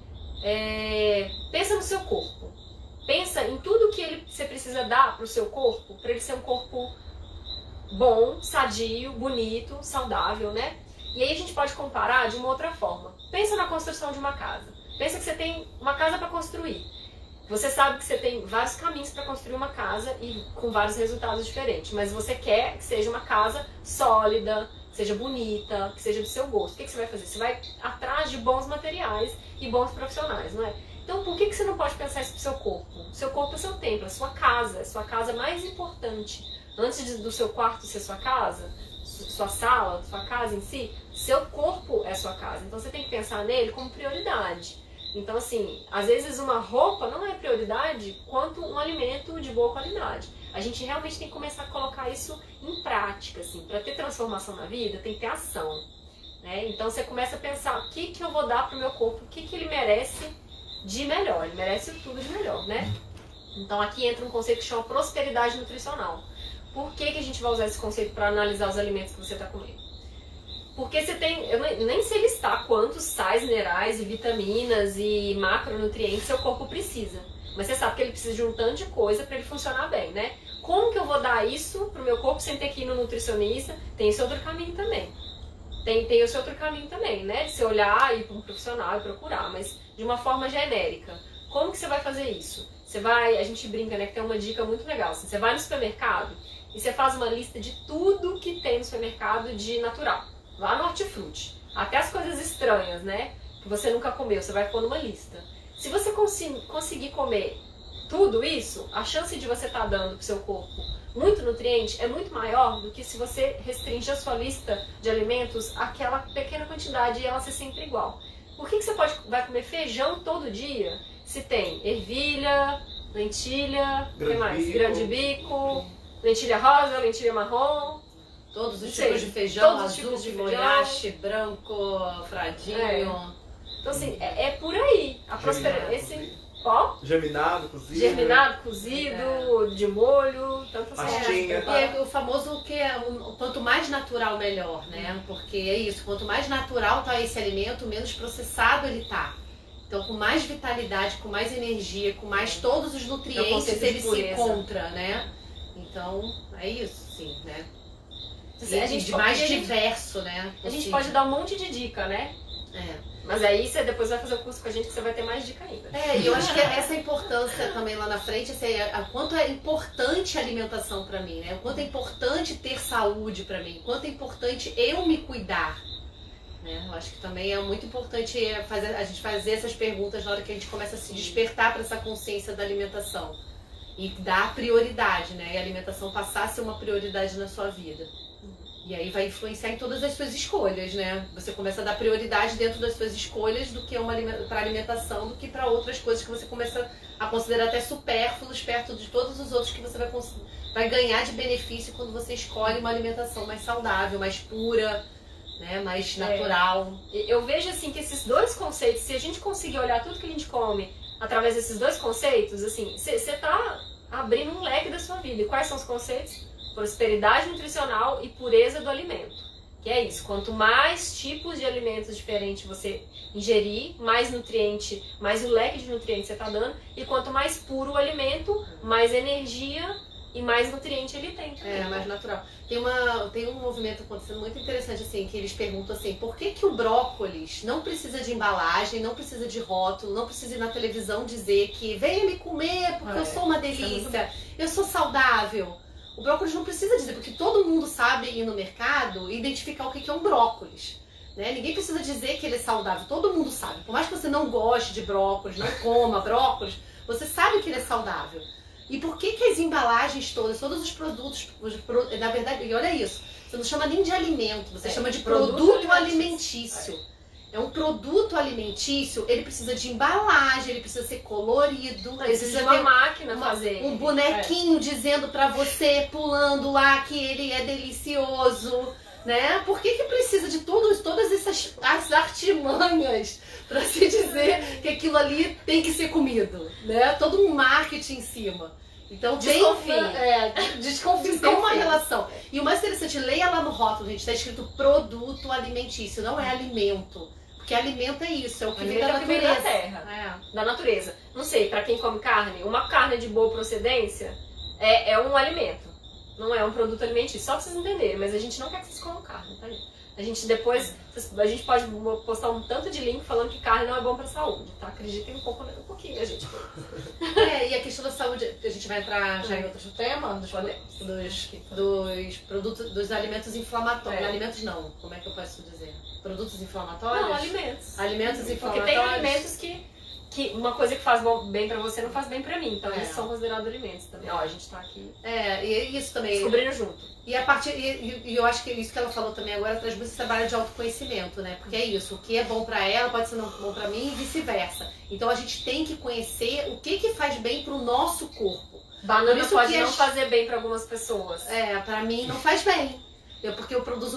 pensa no seu corpo. Pensa em tudo que você precisa dar para o seu corpo, para ele ser um corpo bom, sadio, bonito, saudável, né? E aí a gente pode comparar de uma outra forma. Pensa na construção de uma casa. Pensa que você tem uma casa para construir. Você sabe que você tem vários caminhos para construir uma casa e com vários resultados diferentes, mas você quer que seja uma casa sólida, seja bonita, que seja do seu gosto. O que você vai fazer? Você vai atrás de bons materiais e bons profissionais, não é? Então, por que você não pode pensar isso pro seu corpo? O seu corpo é seu templo, é sua casa mais importante. Antes do seu quarto ser sua casa, sua sala, sua casa em si, seu corpo é sua casa. Então, você tem que pensar nele como prioridade. Então, assim, às vezes uma roupa não é prioridade quanto um alimento de boa qualidade. A gente realmente tem que começar a colocar isso em prática, assim. Para ter transformação na vida, tem que ter ação, né? Então, você começa a pensar o que eu vou dar pro meu corpo, o que ele merece de melhor. Ele merece tudo de melhor, né? Então, aqui entra um conceito que chama prosperidade nutricional. Por que a gente vai usar esse conceito para analisar os alimentos que você está comendo? Porque você tem, eu nem sei listar quantos sais minerais e vitaminas e macronutrientes seu corpo precisa. Mas você sabe que ele precisa de um tanto de coisa para ele funcionar bem, né? Como que eu vou dar isso pro meu corpo sem ter que ir no nutricionista? Tem esse outro caminho também. Tem esse outro caminho também, né? De você olhar, ir para um profissional e procurar, mas de uma forma genérica. Como que você vai fazer isso? Você vai, a gente brinca, né, que tem uma dica muito legal. Assim, você vai no supermercado e você faz uma lista de tudo que tem no supermercado de natural. Lá no hortifruti. Até as coisas estranhas, né? Que você nunca comeu, você vai pôr numa lista. Se você conseguir comer tudo isso, a chance de você estar dando pro seu corpo muito nutriente é muito maior do que se você restringir a sua lista de alimentos àquela pequena quantidade e ela ser sempre igual. Por que você vai comer feijão todo dia se tem ervilha, lentilha, o que mais? Grande bico, lentilha rosa, lentilha marrom? Todos os tipos de feijão, todos os azul, tipos de goiache, branco, fradinho. Então assim, é por aí. A Qual? Germinado, cozido. Germinado, cozido, de molho, tantas coisas. E é o famoso que é quanto mais natural, melhor, né? Porque é isso, quanto mais natural tá esse alimento, menos processado ele tá. Então, com mais vitalidade, com mais energia, com mais todos os nutrientes ele se encontra, né? Então, é isso, sim, né? Assim, a gente mais diverso, né? A gente pode dar um monte de dica, né? Mas aí você depois vai fazer o curso com a gente que você vai ter mais dica ainda. E eu acho que essa importância também lá na frente, assim, o quanto é importante a alimentação pra mim, né? O quanto é importante ter saúde pra mim, o quanto é importante eu me cuidar. Né? Eu acho que também é muito importante a gente fazer essas perguntas na hora que a gente começa a se despertar para essa consciência da alimentação. E dar prioridade, né? E a alimentação passar a ser uma prioridade na sua vida. E aí vai influenciar em todas as suas escolhas, né? Você começa a dar prioridade dentro das suas escolhas do que para alimentação, do que para outras coisas que você começa a considerar até supérfluos perto de todos os outros que você vai ganhar de benefício quando você escolhe uma alimentação mais saudável, mais pura, né? Mais natural. Eu vejo assim que esses dois conceitos, se a gente conseguir olhar tudo que a gente come através desses dois conceitos, assim, você tá abrindo um leque da sua vida. E quais são os conceitos? Prosperidade nutricional e pureza do alimento. Que é isso, quanto mais tipos de alimentos diferentes você ingerir, mais nutriente, mais o leque de nutrientes você está dando, e quanto mais puro o alimento, mais energia e mais nutriente ele tem. Mais natural. Tem um movimento acontecendo muito interessante, assim, que eles perguntam assim, por que o brócolis não precisa de embalagem, não precisa de rótulo, não precisa ir na televisão dizer que venha me comer porque eu sou uma delícia, eu sou saudável. O brócolis não precisa dizer, porque todo mundo sabe ir no mercado e identificar o que é um brócolis. Né? Ninguém precisa dizer que ele é saudável, todo mundo sabe. Por mais que você não goste de brócolis, não coma brócolis, você sabe que ele é saudável. E por que as embalagens todos os produtos, na verdade, e olha isso, você não chama nem de alimento, você chama de produto alimentício. É um produto alimentício, ele precisa de embalagem, ele precisa ser colorido, ele precisa de uma máquina fazer. Um bonequinho dizendo pra você, pulando lá, que ele é delicioso, né? Por que precisa de todas essas artimanhas pra se dizer que aquilo ali tem que ser comido, né? Todo um marketing em cima. Então, desconfia, tem uma relação. E o mais interessante, leia lá no rótulo, gente, está escrito produto alimentício, não é alimento. Porque alimento é isso, é o que vem da natureza. Da terra, da natureza. Não sei, pra quem come carne, uma carne de boa procedência é um alimento. Não é um produto alimentício, só pra vocês entenderem. Mas a gente não quer que vocês comam carne, tá, gente? A gente pode postar um tanto de link falando que carne não é bom pra saúde, tá? Acreditem um pouquinho, a gente. E a questão da saúde, a gente vai entrar já em outro tema, dos alimentos inflamatórios. Alimentos não, como é que eu posso dizer? Produtos inflamatórios? Não, alimentos. Alimentos inflamatórios. Porque tem alimentos que uma coisa que faz bem pra você não faz bem pra mim. Então eles são considerados alimentos também. Ó, a gente tá aqui. E isso também. Descobrindo junto. E eu acho que isso que ela falou também agora traz muito esse trabalho de autoconhecimento, né? Porque é isso, o que é bom pra ela pode ser não bom pra mim e vice-versa. Então a gente tem que conhecer o que faz bem pro nosso corpo. Banana pode não fazer bem pra algumas pessoas. Pra mim não faz bem. Porque eu produzo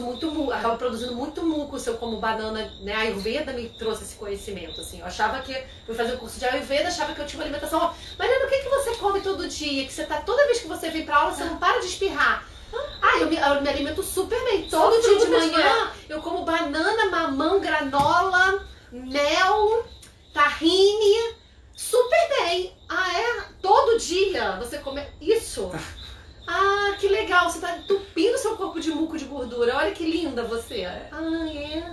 acabo produzindo muito muco se eu como banana, né? A Ayurveda me trouxe esse conhecimento, assim. Eu achava que, fui fazer o curso de Ayurveda, achava que eu tinha uma alimentação. Mariana, o que você come todo dia? Que você tá, toda vez que você vem pra aula, você não para de espirrar. Eu me alimento super bem. Todo dia de manhã eu como banana, mamão, granola, mel, tahine, super bem. Todo dia você come isso? linda você.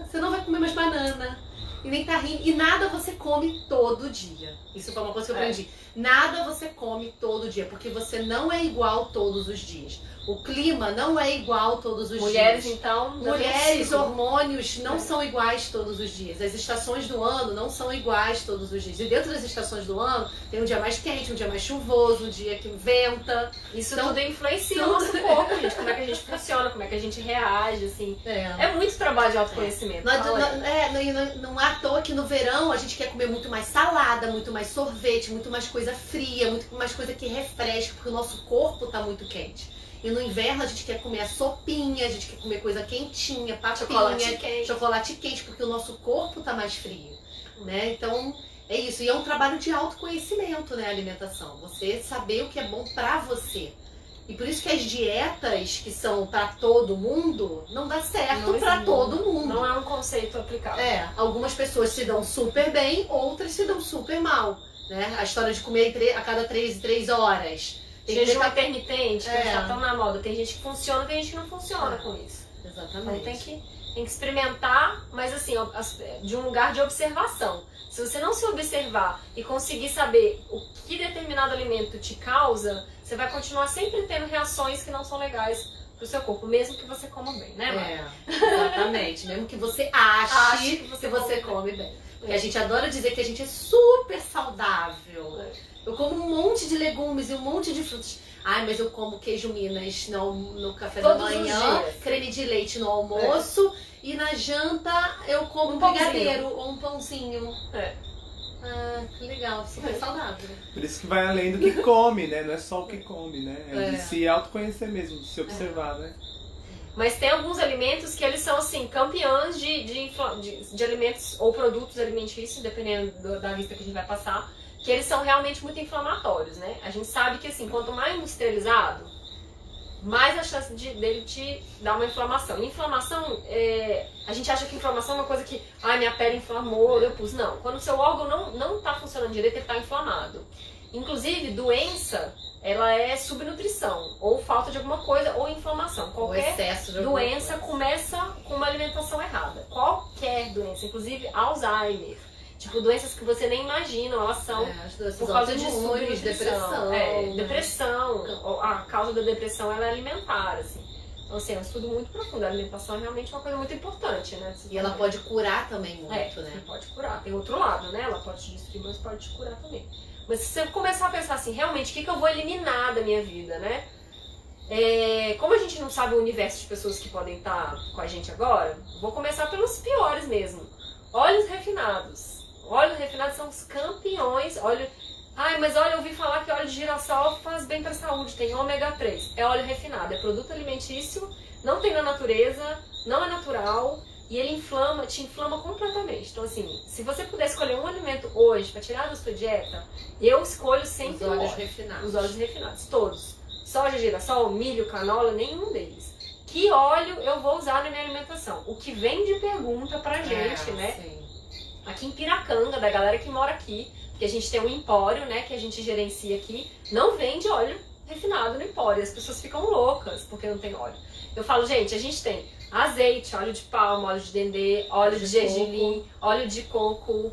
Você não vai comer mais banana. E nem tá rindo. E nada você come todo dia. Isso foi uma coisa que eu aprendi. Nada você come todo dia, porque você não é igual todos os dias. O clima não é igual todos os Mulheres, dias. então, Mulheres, hormônios não são iguais todos os dias. As estações do ano não são iguais todos os dias. E dentro das estações do ano, tem um dia mais quente, um dia mais chuvoso, um dia que venta. Isso então, tudo influencia o nosso corpo, gente. Como é que a gente funciona, como é que a gente reage, assim. É muito trabalho de autoconhecimento. Não há à toa que no verão a gente quer comer muito mais salada, muito mais sorvete, muito mais coisa fria, muito mais coisa que refresca, porque o nosso corpo tá muito quente. E no inverno a gente quer comer a sopinha, a gente quer comer coisa quentinha, papinha, chocolate quente, porque o nosso corpo tá mais frio, né? Então, é isso. E é um trabalho de autoconhecimento, né, a alimentação. Você saber o que é bom pra você. E por isso que as dietas que são pra todo mundo, não dá certo pra todo mundo. Não é um conceito aplicável. Algumas pessoas se dão super bem, outras se dão super mal, né? A história de comer a cada 3 horas. Tem jejum intermitente, que já estão na moda. Tem gente que funciona, tem gente que não funciona com isso. Exatamente. Então tem que experimentar, mas assim, de um lugar de observação. Se você não se observar e conseguir saber o que determinado alimento te causa, você vai continuar sempre tendo reações que não são legais pro seu corpo, mesmo que você coma bem, né, Mara? Exatamente. Mesmo que você ache que você come bem. Porque a gente adora dizer que a gente é super saudável. Eu como um monte de legumes e um monte de frutas. Mas eu como queijo Minas no café da manhã, creme de leite no almoço e na janta eu como um brigadeiro ou um pãozinho. Que legal, super saudável. Por isso que vai além do que come, né? Não é só o que come, né? É de se autoconhecer mesmo, de se observar, né? Mas tem alguns alimentos que eles são, assim, campeões de alimentos ou produtos alimentícios, dependendo da lista que a gente vai passar, que eles são realmente muito inflamatórios, né? A gente sabe que, assim, quanto mais industrializado, mais a chance dele te dar uma inflamação. E inflamação, a gente acha que inflamação é uma coisa que, minha pele inflamou, eu pus. Não, quando o seu órgão não tá funcionando direito, ele tá inflamado. Inclusive, doença, ela é subnutrição, ou falta de alguma coisa, ou inflamação. Qualquer doença começa com uma alimentação errada. Qualquer doença, inclusive Alzheimer. Tipo, doenças que você nem imagina, elas são por causa de subnutrição. Depressão. A causa da depressão ela é alimentar, assim. Então, assim, é um estudo muito profundo. A alimentação é realmente uma coisa muito importante, né? E ela pode curar também muito, né? Pode curar. Tem outro lado, né? Ela pode te destruir, mas pode te curar também. Mas se você começar a pensar assim, realmente, o que eu vou eliminar da minha vida, né? Como a gente não sabe o universo de pessoas que podem estar com a gente agora, vou começar pelos piores mesmo. Óleos refinados. Óleos refinados são os campeões. Mas olha, eu ouvi falar que óleo de girassol faz bem pra saúde, tem ômega 3. É óleo refinado, é produto alimentício, não tem na natureza, não é natural e ele te inflama completamente. Então, assim, se você puder escolher um alimento hoje pra tirar da sua dieta, eu escolho sempre os óleos refinados. Os óleos refinados, todos. Soja, girassol, milho, canola, nenhum deles. Que óleo eu vou usar na minha alimentação? O que vem de pergunta pra gente, né? Sim. Aqui em Piracanga, da galera que mora aqui, porque a gente tem um empório, né, que a gente gerencia aqui, não vende óleo refinado no empório. As pessoas ficam loucas porque não tem óleo. Eu falo, gente, a gente tem azeite, óleo de palma, óleo de dendê, óleo de gergelim, óleo de coco.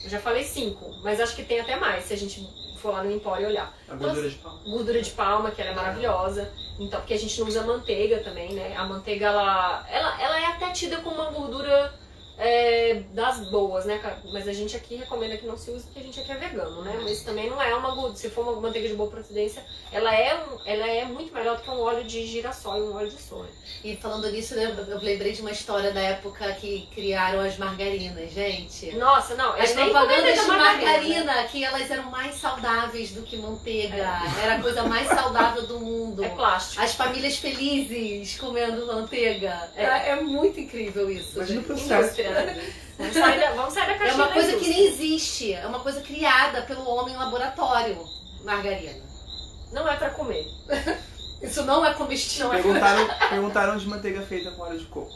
Eu já falei 5, mas acho que tem até mais se a gente for lá no empório olhar. A gordura de palma. Gordura de palma, que ela é maravilhosa. Então, porque a gente não usa manteiga também, né? A manteiga, ela é até tida como uma gordura das boas, né? Mas a gente aqui recomenda que não se use porque a gente aqui é vegano, né? Mas também não é uma gordura. Se for uma manteiga de boa procedência, ela é muito melhor do que um óleo de girassol e um óleo de soja. E falando nisso, né, eu lembrei de uma história da época que criaram as margarinas, gente. Nossa, não. As propagandas de margarina, que elas eram mais saudáveis do que manteiga. Era a coisa mais saudável do mundo. É plástico. As famílias felizes comendo manteiga. É muito incrível isso. Imagina o processo. Vamos sair da caixinha. É uma coisa que nem existe. É uma coisa criada pelo homem em laboratório. Margarina. Não é pra comer. Isso não é comestível. Perguntaram de manteiga feita com óleo de coco.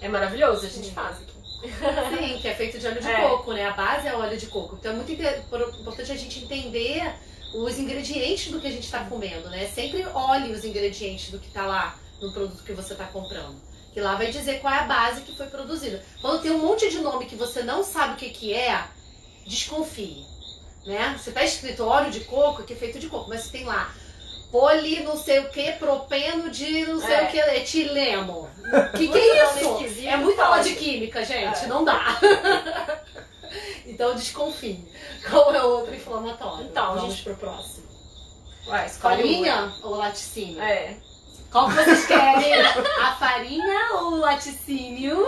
É maravilhoso, a gente faz aqui. Sim, que é feito de óleo de coco, né? A base é óleo de coco. Então é muito importante a gente entender os ingredientes do que a gente está comendo, né? Sempre olhe os ingredientes do que está lá no produto que você está comprando. que lá vai dizer qual é a base que foi produzida. Quando tem um monte de nome que você não sabe o que é, desconfie, né? Você tá escrito óleo de coco, que é feito de coco, mas você tem lá poli não sei o que, propeno de não sei o que, etileno. Que é isso? É muita aula de química, gente, não dá. Então desconfie. Qual é o outro inflamatório? Então, vamos pro próximo. Ué, farinha ou laticínio? Qual que vocês querem? A farinha ou o laticínio?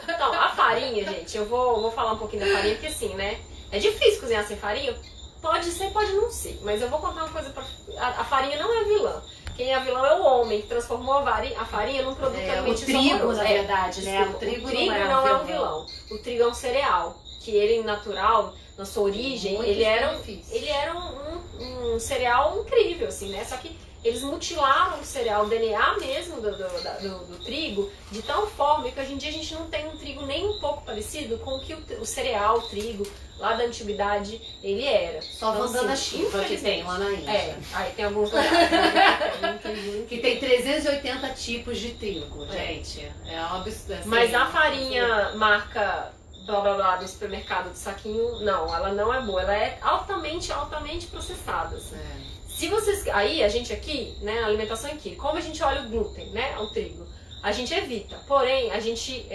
Então, a farinha, gente, eu vou falar um pouquinho da farinha, porque assim, né? É difícil cozinhar sem farinha. Pode ser, pode não ser. Mas eu vou contar uma coisa pra... A farinha não é vilã. Quem é vilão é o homem que transformou a farinha num produto alimentício. O trigo, na verdade, né? O trigo não é um vilão. O trigo é um cereal. Que ele, natural, na sua origem, ele era um cereal incrível, assim, né? Só que eles mutilaram o cereal, o DNA mesmo do trigo, de tal forma que hoje em dia a gente não tem um trigo nem um pouco parecido com o que o cereal, o trigo, lá da antiguidade, ele era. Só então, Vandana Shiva que tem lá na Índia. Aí tem alguns lugares. Que tem 380 tipos de trigo, gente. É um absurdo. Assim, mas a farinha marca blá blá blá do supermercado do saquinho, não, ela não é boa. Ela é altamente processada. Assim. Se vocês... Aí, a gente aqui, né, a alimentação aqui, como a gente olha o glúten, né, o trigo, a gente evita. Porém, a gente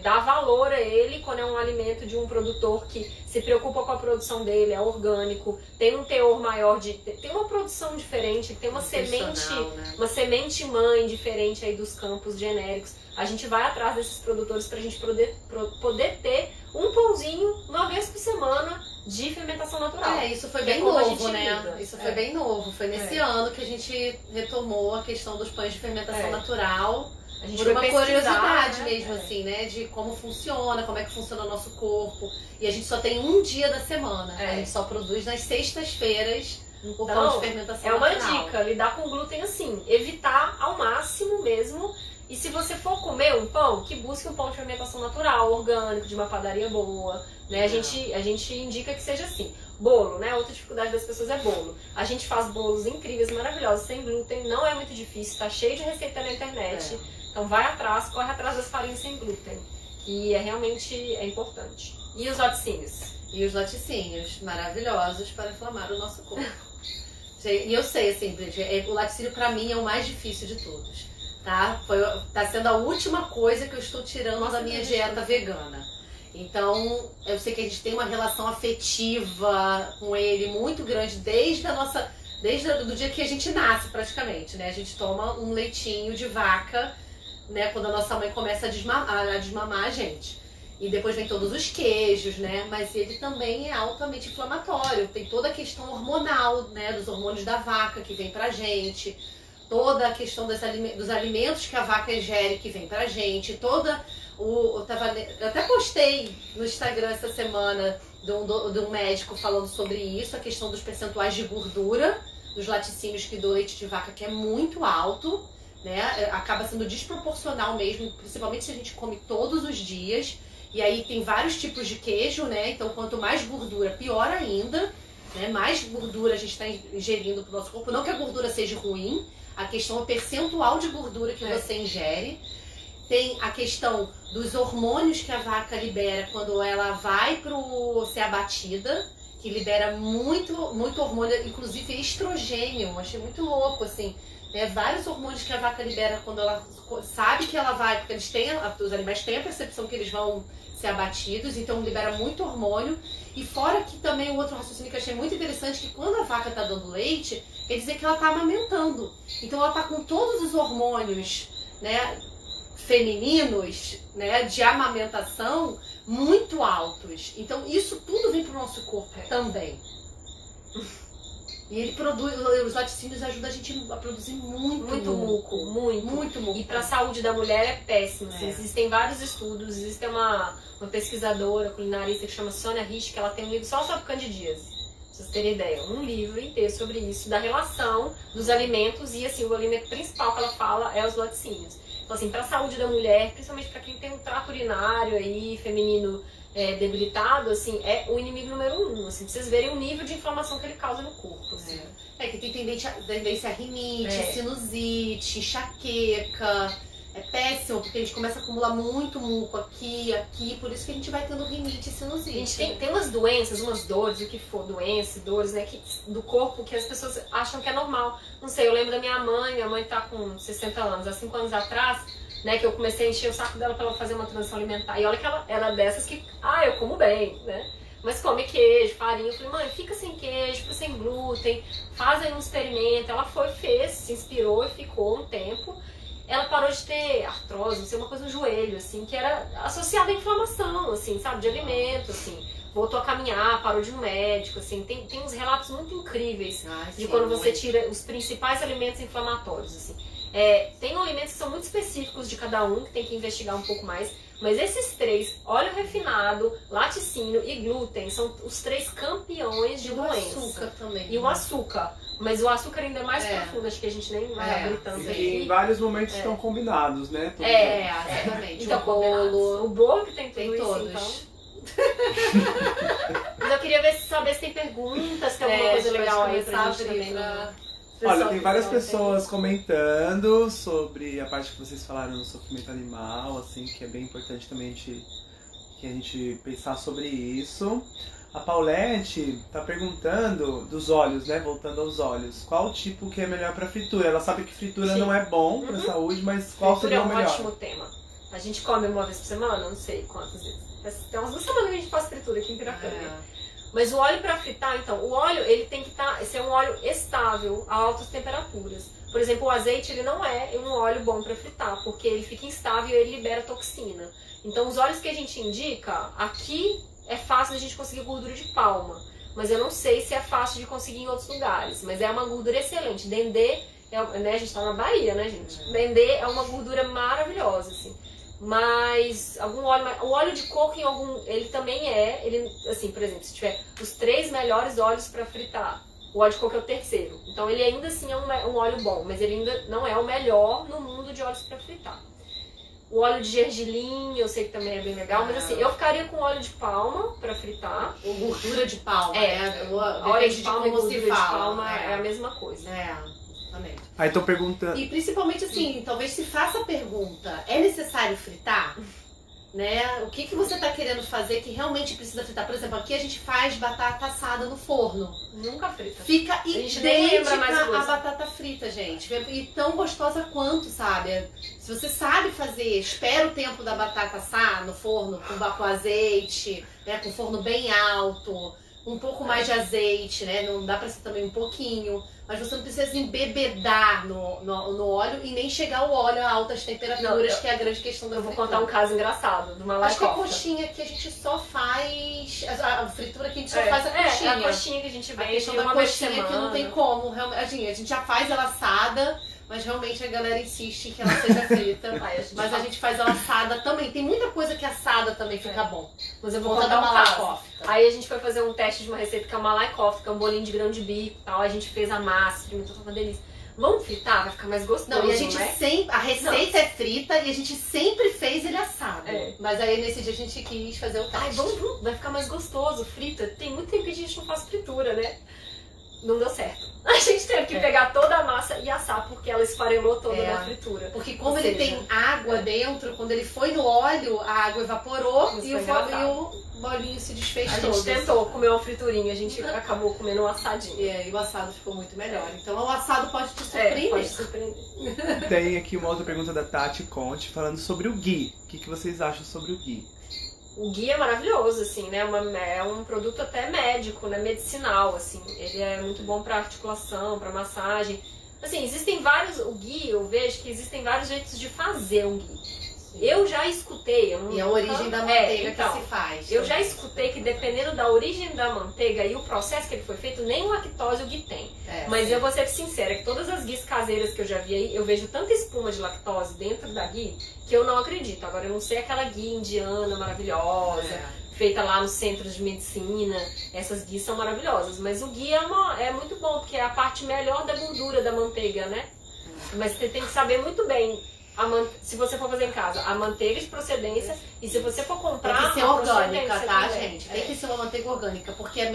dá valor a ele quando é um alimento de um produtor que se preocupa com a produção dele, é orgânico, tem um teor maior de... Tem uma produção diferente, tem uma semente, né? Uma semente mãe diferente aí dos campos genéricos. A gente vai atrás desses produtores pra gente poder ter um pãozinho uma vez por semana de fermentação natural. Isso foi bem novo, né? Isso foi bem novo. Foi nesse ano que a gente retomou a questão dos pães de fermentação natural. A gente por uma curiosidade mesmo, assim, né? De como funciona, como é que funciona o nosso corpo. E a gente só tem um dia da semana. A gente só produz nas sextas-feiras o pão de fermentação natural. É uma dica, lidar com glúten assim, evitar ao máximo mesmo. E se você for comer um pão, que busque um pão de fermentação natural, orgânico, de uma padaria boa, né? A gente indica que seja assim. Bolo, né? Outra dificuldade das pessoas é bolo. A gente faz bolos incríveis, maravilhosos, sem glúten, não é muito difícil, tá cheio de receita na internet. Então vai atrás, corre atrás das farinhas sem glúten, que realmente é importante. E os laticínios? E os laticínios, maravilhosos para inflamar o nosso corpo. E eu sei, assim, Bridget, o laticínio pra mim é o mais difícil de todos. Tá sendo a última coisa que eu estou tirando da minha dieta vegana. Então, eu sei que a gente tem uma relação afetiva com ele muito grande desde o dia que a gente nasce, praticamente, né? A gente toma um leitinho de vaca, né? Quando a nossa mãe começa a desmamar a gente. E depois vem todos os queijos, né? Mas ele também é altamente inflamatório. Tem toda a questão hormonal, né? Dos hormônios da vaca que vem pra gente. Toda a questão dos alimentos que a vaca ingere que vem pra gente, eu até postei no Instagram essa semana de um médico falando sobre isso, a questão dos percentuais de gordura dos laticínios do leite de vaca, que é muito alto, né? Acaba sendo desproporcional mesmo, principalmente se a gente come todos os dias. E aí tem vários tipos de queijo, né? Então quanto mais gordura, pior ainda, né? Mais gordura a gente está ingerindo pro nosso corpo. Não que a gordura seja ruim, a questão é o percentual de gordura que você ingere. Tem a questão dos hormônios que a vaca libera quando ela vai ser abatida, que libera muito hormônio, inclusive estrogênio. Eu achei muito louco, assim. Né? Vários hormônios que a vaca libera quando ela sabe que ela vai, porque os animais têm a percepção que eles vão ser abatidos, então libera muito hormônio. E fora que também o outro raciocínio que eu achei muito interessante, que quando a vaca está dando leite, quer dizer que ela está amamentando. Então ela está com todos os hormônios, né, femininos, né, de amamentação muito altos. Então isso tudo vem para o nosso corpo também. E ele os laticínios ajudam a gente a produzir muito muco. E para a saúde da mulher é péssimo. Assim, existem vários estudos, existe uma pesquisadora culinarista que chama Sônia Rich, que ela tem um livro só sobre candidíase. Pra vocês terem ideia, um livro inteiro sobre isso, da relação dos alimentos, e assim, o alimento principal que ela fala é os laticínios. Então assim, para a saúde da mulher, principalmente para quem tem um trato urinário aí, feminino debilitado, assim, é o inimigo número 1, assim, pra vocês verem o nível de inflamação que ele causa no corpo, assim. Que tem tendência a rinite, sinusite, enxaqueca, É péssimo, porque a gente começa a acumular muito muco aqui, por isso que a gente vai tendo rinite e sinusite. A gente tem umas doenças, umas dores, o que for, dores, né, do corpo que as pessoas acham que é normal. Não sei, eu lembro da minha mãe tá com 60 anos, há 5 anos atrás, né, que eu comecei a encher o saco dela pra ela fazer uma transição alimentar. E olha que ela é dessas que, eu como bem, né? Mas come queijo, farinha. Eu falei, mãe, fica sem queijo, fica sem glúten, faz aí um experimento. Ela fez, se inspirou e ficou um tempo. Ela parou de ter artrose, não sei, uma coisa no joelho, assim, que era associada à inflamação, assim, sabe, de alimento, assim. Voltou a caminhar, parou de ir no médico, assim. Tem uns relatos muito incríveis de quando você tira os principais alimentos inflamatórios, assim. Tem alimentos que são muito específicos de cada um, que tem que investigar um pouco mais. Mas esses 3, óleo refinado, laticínio e glúten, são os 3 campeões de doença. E o açúcar também. E o açúcar. Mas o açúcar ainda é mais profundo, acho que a gente nem vai abrir tanto aqui. E em vários momentos estão combinados, né? Exatamente. Então, o bolo que tem tudo todos. Isso, então. Mas eu queria saber se tem perguntas, se tem alguma coisa legal aí pra gente também. Olha, tem várias pessoas comentando sobre a parte que vocês falaram do sofrimento animal, assim, que é bem importante também que a gente pensar sobre isso. A Paulette tá perguntando dos óleos, né? Voltando aos óleos. Qual tipo que é melhor pra fritura? Ela sabe que fritura não é bom pra saúde, mas qual seria o melhor? Fritura é um ótimo tema. A gente come uma vez por semana? Não sei quantas vezes. Tem umas 2 semanas que a gente faz fritura aqui em Piracanga. Mas o óleo para fritar, então, o óleo ele tem que ser um óleo estável a altas temperaturas. Por exemplo, o azeite ele não é um óleo bom para fritar, porque ele fica instável e ele libera toxina. Então, os óleos que a gente indica, aqui é fácil de a gente conseguir gordura de palma, mas eu não sei se é fácil de conseguir em outros lugares. Mas é uma gordura excelente. Dendê, né, a gente tá na Bahia, né, gente? Dendê é uma gordura maravilhosa, assim. Mas o óleo de coco ele também assim, por exemplo, se tiver os 3 melhores óleos para fritar, o óleo de coco é o terceiro. Então ele ainda assim é um óleo bom, mas ele ainda não é o melhor no mundo de óleos para fritar. O óleo de gergelim, eu sei que também é bem legal, mas assim, eu ficaria com óleo de palma para fritar. Ou gordura de palma, óleo de palma e gordura de palma é a mesma coisa. Aí tô perguntando. E principalmente assim, talvez se faça a pergunta, é necessário fritar? Né? O que você tá querendo fazer que realmente precisa fritar? Por exemplo, aqui a gente faz batata assada no forno. Nunca frita. Fica idêntica a batata frita, gente. E tão gostosa quanto, sabe? Se você sabe fazer, espera o tempo da batata assar no forno, com azeite, né? Com forno bem alto, um pouco mais de azeite, né? Não dá pra ser também um pouquinho. Mas você não precisa embebedar no óleo e nem chegar o óleo a altas temperaturas, que é a grande questão da fritura. Eu vou contar um caso engraçado de uma Acho que a coxinha que a gente só faz... A fritura que a gente só faz a coxinha. É a coxinha que a gente vende a questão da coxinha que não tem como. A gente já faz ela assada, mas realmente a galera insiste que ela seja frita. Mas a gente faz ela assada também. Tem muita coisa que assada também fica bom. Mas eu vou contar um caso. Aí a gente foi fazer um teste de uma receita que é o malai kofta, que é um bolinho de grão de bico e tal. A gente fez a massa, experimentou, uma delícia. Vamos fritar? Vai ficar mais gostoso, não, e a gente sempre... A receita é frita e a gente sempre fez ele assado. Mas aí nesse dia a gente quis fazer o teste. Ai, vamos, vai ficar mais gostoso, frita. Tem muito tempo que a gente não faz fritura, né? Não deu certo. A gente teve que pegar toda a massa e assar, porque ela esfarelou toda na fritura. Porque como ele tem água dentro, quando ele foi no óleo, a água evaporou e o bolinho se desfez todo. A gente tentou comer uma friturinha, a gente acabou comendo um assadinho. E o assado ficou muito melhor. Então o assado pode te surpreender. Pode surpreender. Tem aqui uma outra pergunta da Tati Conte, falando sobre o ghee. O que vocês acham sobre o ghee? O ghee é maravilhoso, assim, né? É um produto até médico, né? Medicinal, assim. Ele é muito bom para articulação, para massagem. Assim, existem vários... O ghee, eu vejo que existem vários jeitos de fazer um ghee. Eu já escutei... E a origem da manteiga que se faz. Eu já escutei que dependendo da origem da manteiga e o processo que ele foi feito, nem lactose o ghee tem. Mas eu vou ser sincera, que todas as ghees caseiras que eu já vi aí, eu vejo tanta espuma de lactose dentro da ghee que eu não acredito. Agora, eu não sei aquela ghee indiana maravilhosa, feita lá nos centros de medicina. Essas ghees são maravilhosas. Mas o ghee é muito bom, porque é a parte melhor da gordura da manteiga, né? Mas você tem que saber muito bem... Se você for fazer em casa, a manteiga de procedência, e se você for comprar... Tem que ser orgânica, tá, gente? Tem que ser uma manteiga orgânica, porque é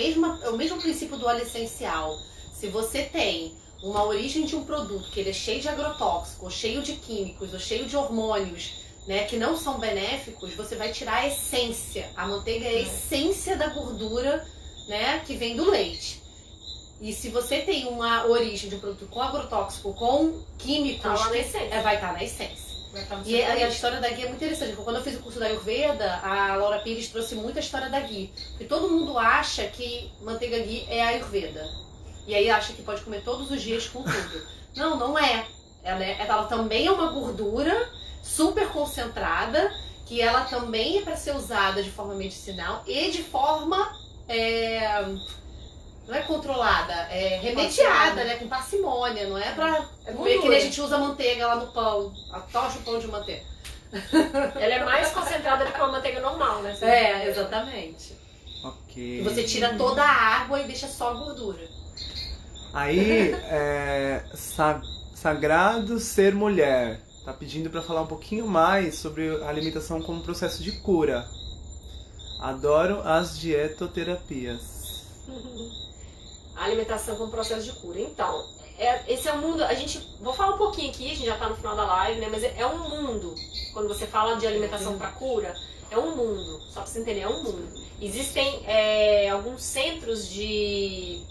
o mesmo princípio do óleo essencial. Se você tem uma origem de um produto que ele é cheio de agrotóxico, ou cheio de químicos, ou cheio de hormônios, né, que não são benéficos, você vai tirar a essência. A manteiga é a essência da gordura, né, que vem do leite. E se você tem uma origem de um produto com agrotóxico, com químicos, vai estar na essência. E a história da ghee é muito interessante, porque quando eu fiz o curso da Ayurveda, a Laura Pires trouxe muito a história da ghee. Porque todo mundo acha que manteiga ghee é a Ayurveda. E aí acha que pode comer todos os dias com tudo. Não, não é. Ela também é uma gordura super concentrada, que ela também é para ser usada de forma medicinal e de forma... não é controlada, é remediada, né? Com parcimônia, não é pra comer que nem a gente usa manteiga lá no pão, tocha o pão de manteiga. Ela é mais concentrada do que uma manteiga normal, né? Exatamente. Ok. E você tira toda a água e deixa só a gordura. Aí, Sagrado Ser Mulher tá pedindo pra falar um pouquinho mais sobre a alimentação como processo de cura. Adoro as dietoterapias. A alimentação como processo de cura. Então, esse é um mundo, vou falar um pouquinho aqui, a gente já tá no final da live, né, mas é um mundo, quando você fala de alimentação para cura, é um mundo, só pra você entender, é um mundo. Existem alguns centros de,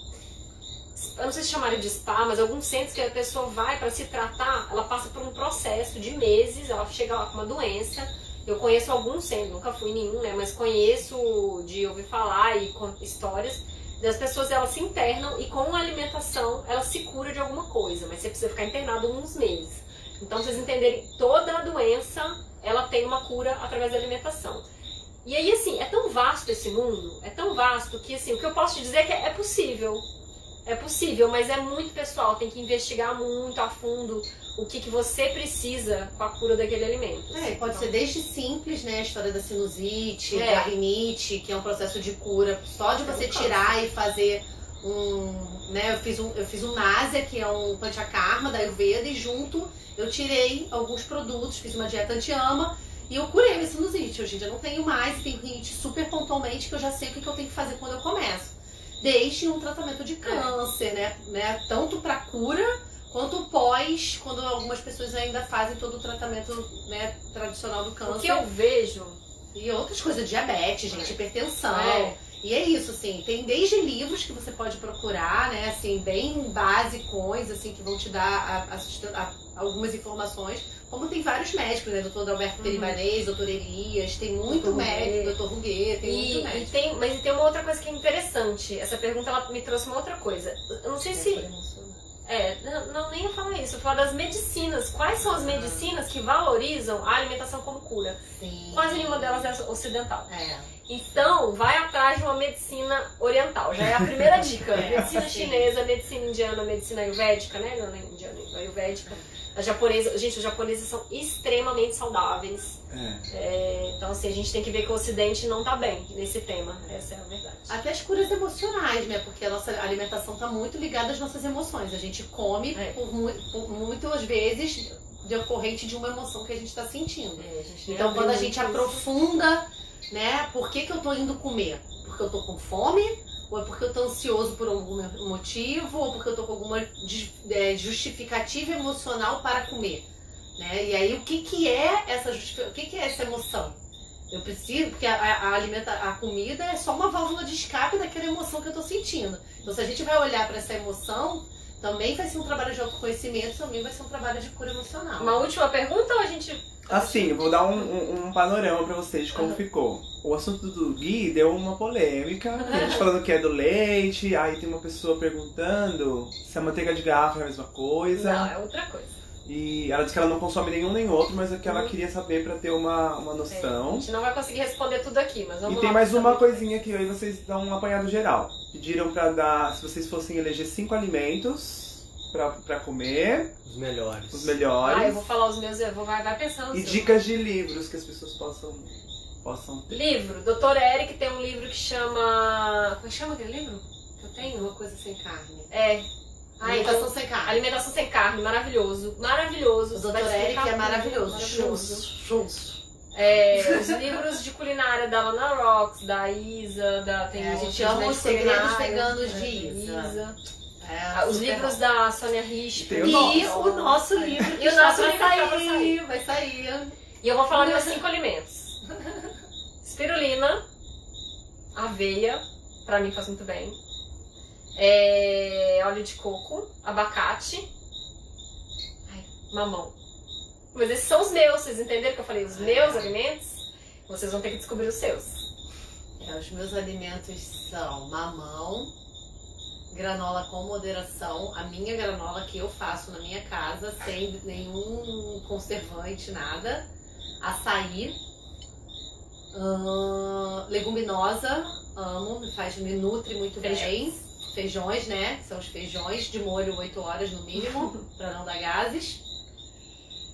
eu não sei se chamaram de spa, mas alguns centros que a pessoa vai para se tratar, ela passa por um processo de meses, ela chega lá com uma doença. Eu conheço alguns centros, nunca fui em nenhum, né, mas conheço de ouvir falar e com histórias. As pessoas, elas se internam e com a alimentação ela se cura de alguma coisa, mas você precisa ficar internado uns meses. Então, vocês entenderem, toda a doença, ela tem uma cura através da alimentação. E aí, assim, é tão vasto esse mundo, é tão vasto que, assim, o que eu posso te dizer é que é possível. É possível, mas é muito pessoal, tem que investigar muito a fundo o que você precisa com a cura daquele alimento. Pode ser desde simples, né, a história da sinusite, da rinite, que é um processo de cura, só de você tirar e fazer né, eu fiz um náusea, que é um panchakarma da Ayurveda, e junto eu tirei alguns produtos, fiz uma dieta anti-ama, e eu curei minha sinusite. Hoje em dia eu não tenho mais, tenho rinite super pontualmente, que eu já sei o que eu tenho que fazer quando eu começo. Desde um tratamento de câncer, né? Tanto para cura quanto pós, quando algumas pessoas ainda fazem todo o tratamento, né, tradicional do câncer. O que eu vejo... E outras coisas, diabetes, gente, hipertensão. E é isso, assim, tem desde livros que você pode procurar, né, assim, bem basicões, assim, que vão te dar algumas informações, como tem vários médicos, né, doutor Alberto Peribanês, doutor Elias, tem muito médico, doutor Ruguet, tem muito médico. Mas tem uma outra coisa que é interessante, essa pergunta ela me trouxe uma outra coisa, eu não sei se... Não, nem ia falar isso, eu ia falar das medicinas. Quais são as medicinas que valorizam a alimentação como cura? Sim. Quase nenhuma delas é ocidental. Então, vai atrás de uma medicina oriental. Já é a primeira dica. Medicina chinesa, medicina indiana, medicina ayurvédica, né? Não, nem indiana, ayurvédica. A japonesa, gente, os japoneses são extremamente saudáveis. Então, assim, a gente tem que ver que o Ocidente não tá bem nesse tema. Essa é a verdade. Até as curas emocionais, né? Porque a nossa alimentação tá muito ligada às nossas emoções. A gente come por muitas vezes decorrente de uma emoção que a gente tá sentindo. Então, quando a gente aprofunda, né? Por que eu tô indo comer? Porque eu tô com fome? Ou é porque eu tô ansioso por algum motivo? Ou porque eu tô com alguma justificativa emocional para comer? Né? E aí, o que é essa justificativa? O que é essa emoção? Eu preciso, porque a comida é só uma válvula de escape daquela emoção que eu tô sentindo. Então, se a gente vai olhar para essa emoção, também vai ser um trabalho de autoconhecimento, também vai ser um trabalho de cura emocional. Uma última pergunta ou a gente... Assim, vou dar um panorama pra vocês de como ficou. O assunto do ghee deu uma polêmica. Tem gente falando que é do leite, aí tem uma pessoa perguntando se a manteiga de garrafa é a mesma coisa. Não, é outra coisa. E ela disse que ela não consome nenhum nem outro, mas é que ela queria saber pra ter uma noção. A gente não vai conseguir responder tudo aqui, mas vamos lá. E tem mais uma coisinha que aí vocês dão um apanhado geral. Pediram pra dar, se vocês fossem eleger 5 alimentos pra comer. Os melhores. Os melhores. Eu vou falar os meus, vai pensando. E dicas de livros que as pessoas possam ter. Livro. Dr. Eric tem um livro que chama... Como é que chama aquele livro? Eu tenho uma coisa sem carne. Alimentação sem carne. Alimentação sem carne, maravilhoso. Maravilhoso. O Dr. Eric é maravilhoso. Os livros de culinária da Lana Rocks, da Isa, a gente ama os segredos veganos de Isa. Os livros da Sônia Richter. E o nosso livro. E o nosso livro vai sair. E eu vou falar meus 5 alimentos. Espirulina, aveia, pra mim faz muito bem. Óleo de coco, abacate, mamão. Mas esses são os meus, vocês entenderam que eu falei? Os meus alimentos? Vocês vão ter que descobrir os seus. Os meus alimentos são mamão, granola com moderação, a minha granola que eu faço na minha casa, sem nenhum conservante, nada. Açaí, leguminosa, amo, me nutre muito bem. Feijões, né? São os feijões de molho 8 horas no mínimo, pra não dar gases.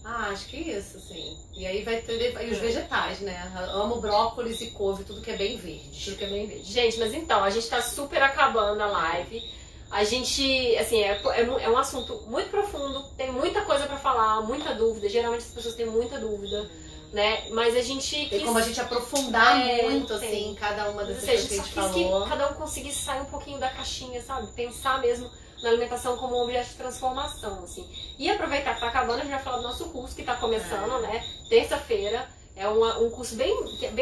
Acho que é isso, assim. E aí vai ter e os vegetais, né? Amo brócolis e couve, tudo que é bem verde. Tudo que é bem verde. Gente, mas então, a gente tá super acabando a live. A gente, assim, é um assunto muito profundo, tem muita coisa pra falar, muita dúvida. Geralmente as pessoas têm muita dúvida, né? Mas a gente tem como a gente aprofundar muito, assim, cada uma dessas coisas que a gente falou. Que cada um conseguisse sair um pouquinho da caixinha, sabe? Pensar mesmo na alimentação como um objeto de transformação, assim. E aproveitar que tá acabando, a gente vai falar do nosso curso que tá começando, né? Terça-feira. É um curso bem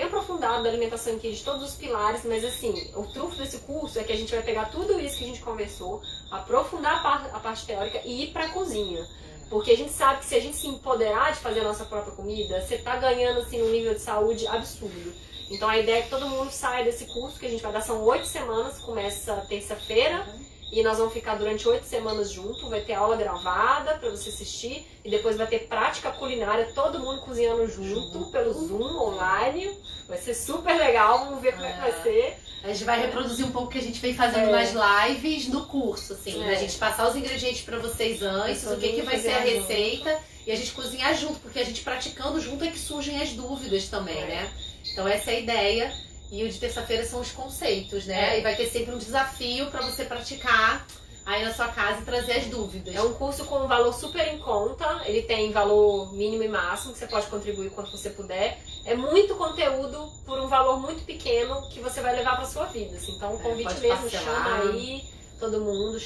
aprofundado da alimentação aqui, de todos os pilares, mas assim, o trunfo desse curso é que a gente vai pegar tudo isso que a gente conversou, aprofundar a parte teórica e ir pra cozinha. Porque a gente sabe que se a gente se empoderar de fazer a nossa própria comida, você tá ganhando assim um nível de saúde absurdo. Então a ideia é que todo mundo saia desse curso que a gente vai dar, são 8 semanas, começa terça-feira. E nós vamos ficar durante 8 semanas juntos, vai ter aula gravada pra você assistir. E depois vai ter prática culinária, todo mundo cozinhando junto, pelo Zoom, online. Vai ser super legal, vamos ver como é que vai ser. A gente vai reproduzir um pouco o que a gente vem fazendo nas lives no curso, assim. A gente passar os ingredientes pra vocês antes, o que vai ser a receita. E a gente cozinhar junto, porque a gente praticando junto é que surgem as dúvidas também, né? Então essa é a ideia. E o de terça-feira são os conceitos, né? E vai ter sempre um desafio pra você praticar aí na sua casa e trazer as dúvidas. É um curso com um valor super em conta, ele tem valor mínimo e máximo, que você pode contribuir quanto você puder. É muito conteúdo por um valor muito pequeno que você vai levar pra sua vida. Assim. Então o convite mesmo, chama aí todo mundo,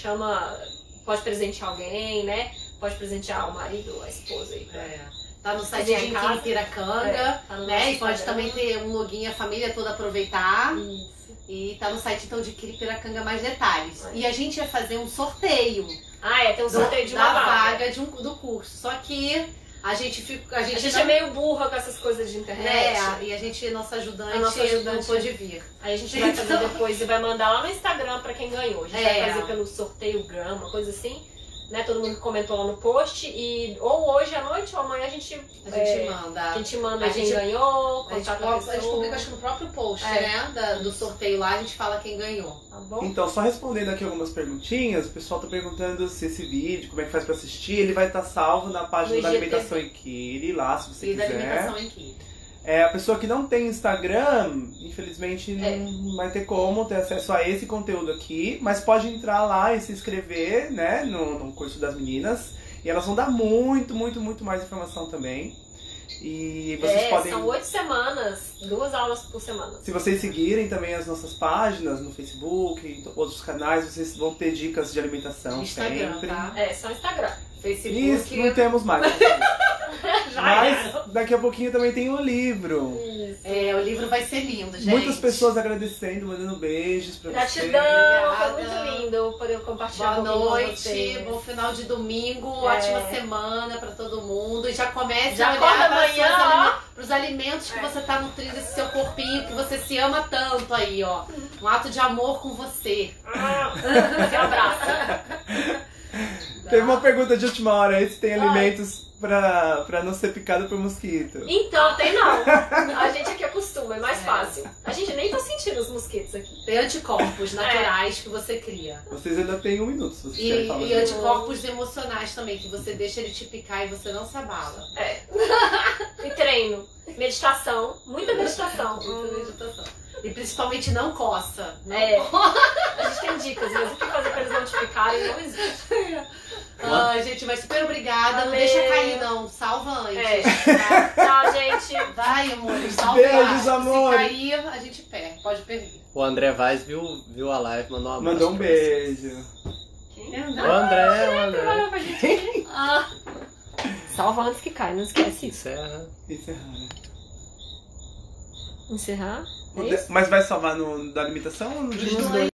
pode presentear alguém, né? Pode presentear o marido, a esposa aí. Tá no site de Piracanga, né? E pode também ter um login, a família toda aproveitar. Isso. E tá no site então de Piracanga mais detalhes. E a gente ia fazer um sorteio. Tem um sorteio de uma vaga do curso. Só que a gente é meio burra com essas coisas de internet. E nossa ajudante não pôde vir. Aí a gente vai fazer depois e vai mandar lá no Instagram pra quem ganhou. A gente vai fazer pelo sorteio Gram, uma coisa assim. Né, todo mundo comentou lá no post ou hoje à noite ou amanhã a gente manda quem ganhou, contato a pessoa. A gente publica acho que no próprio post, né, do sorteio lá, a gente fala quem ganhou. Tá bom? Então, só respondendo aqui algumas perguntinhas, o pessoal tá perguntando se esse vídeo, como é que faz pra assistir, ele vai estar salvo na página da Alimentação Inquire, lá, se você quiser. Da Alimentação Inquire. A pessoa que não tem Instagram, infelizmente não vai ter como ter acesso a esse conteúdo aqui, mas pode entrar lá e se inscrever, né, no curso das meninas. E elas vão dar muito mais informação também. E vocês podem... São 8 semamas, 2 aulas por semana. Se vocês seguirem também as nossas páginas no Facebook, em outros canais, vocês vão ter dicas de alimentação Instagram, sempre. Tá? Só Instagram. Facebook. Isso, não temos mais. Mas daqui a pouquinho também tem o livro. Isso. O livro vai ser lindo, gente. Muitas pessoas agradecendo, mandando beijos pra vocês. Gratidão, foi muito lindo poder compartilhar Boa com noite, vocês. bom final de domingo, ótima semana pra todo mundo. E já comece a acorda olhar amanhã, pros alimentos que você tá nutrindo esse seu corpinho, que você se ama tanto aí, ó. Um ato de amor com você. Se abraça. Teve uma pergunta de última hora aí, se tem alimentos pra não ser picado por mosquito. Então, tem não. A gente aqui acostuma, é mais fácil. A gente nem tá sentindo os mosquitos aqui. Tem anticorpos naturais que você cria. Vocês ainda têm 1 minuto, se vocês querem falar. E anticorpos emocionais também, que você deixa ele te picar e você não se abala. E treino. Meditação. Muita meditação. Muita meditação. E principalmente não coça. A gente tem dicas, mas o que fazer pra eles não te picarem não existe. Gente, mas super obrigada. Não deixa cair, não. Salva antes. Tchau, gente. Vai, amor. Salva. Beijos, amor. Se cair, a gente perde. Pode perder. O André Vaz viu a live, mandou um abraço. Mandou um beijo. Quem Quem? É, O André. Trabalhou com a gente aqui. Salva antes que cai, não esquece isso. Encerrar, né? Encerrar? É isso? Mas vai salvar no da limitação ou no Os dois.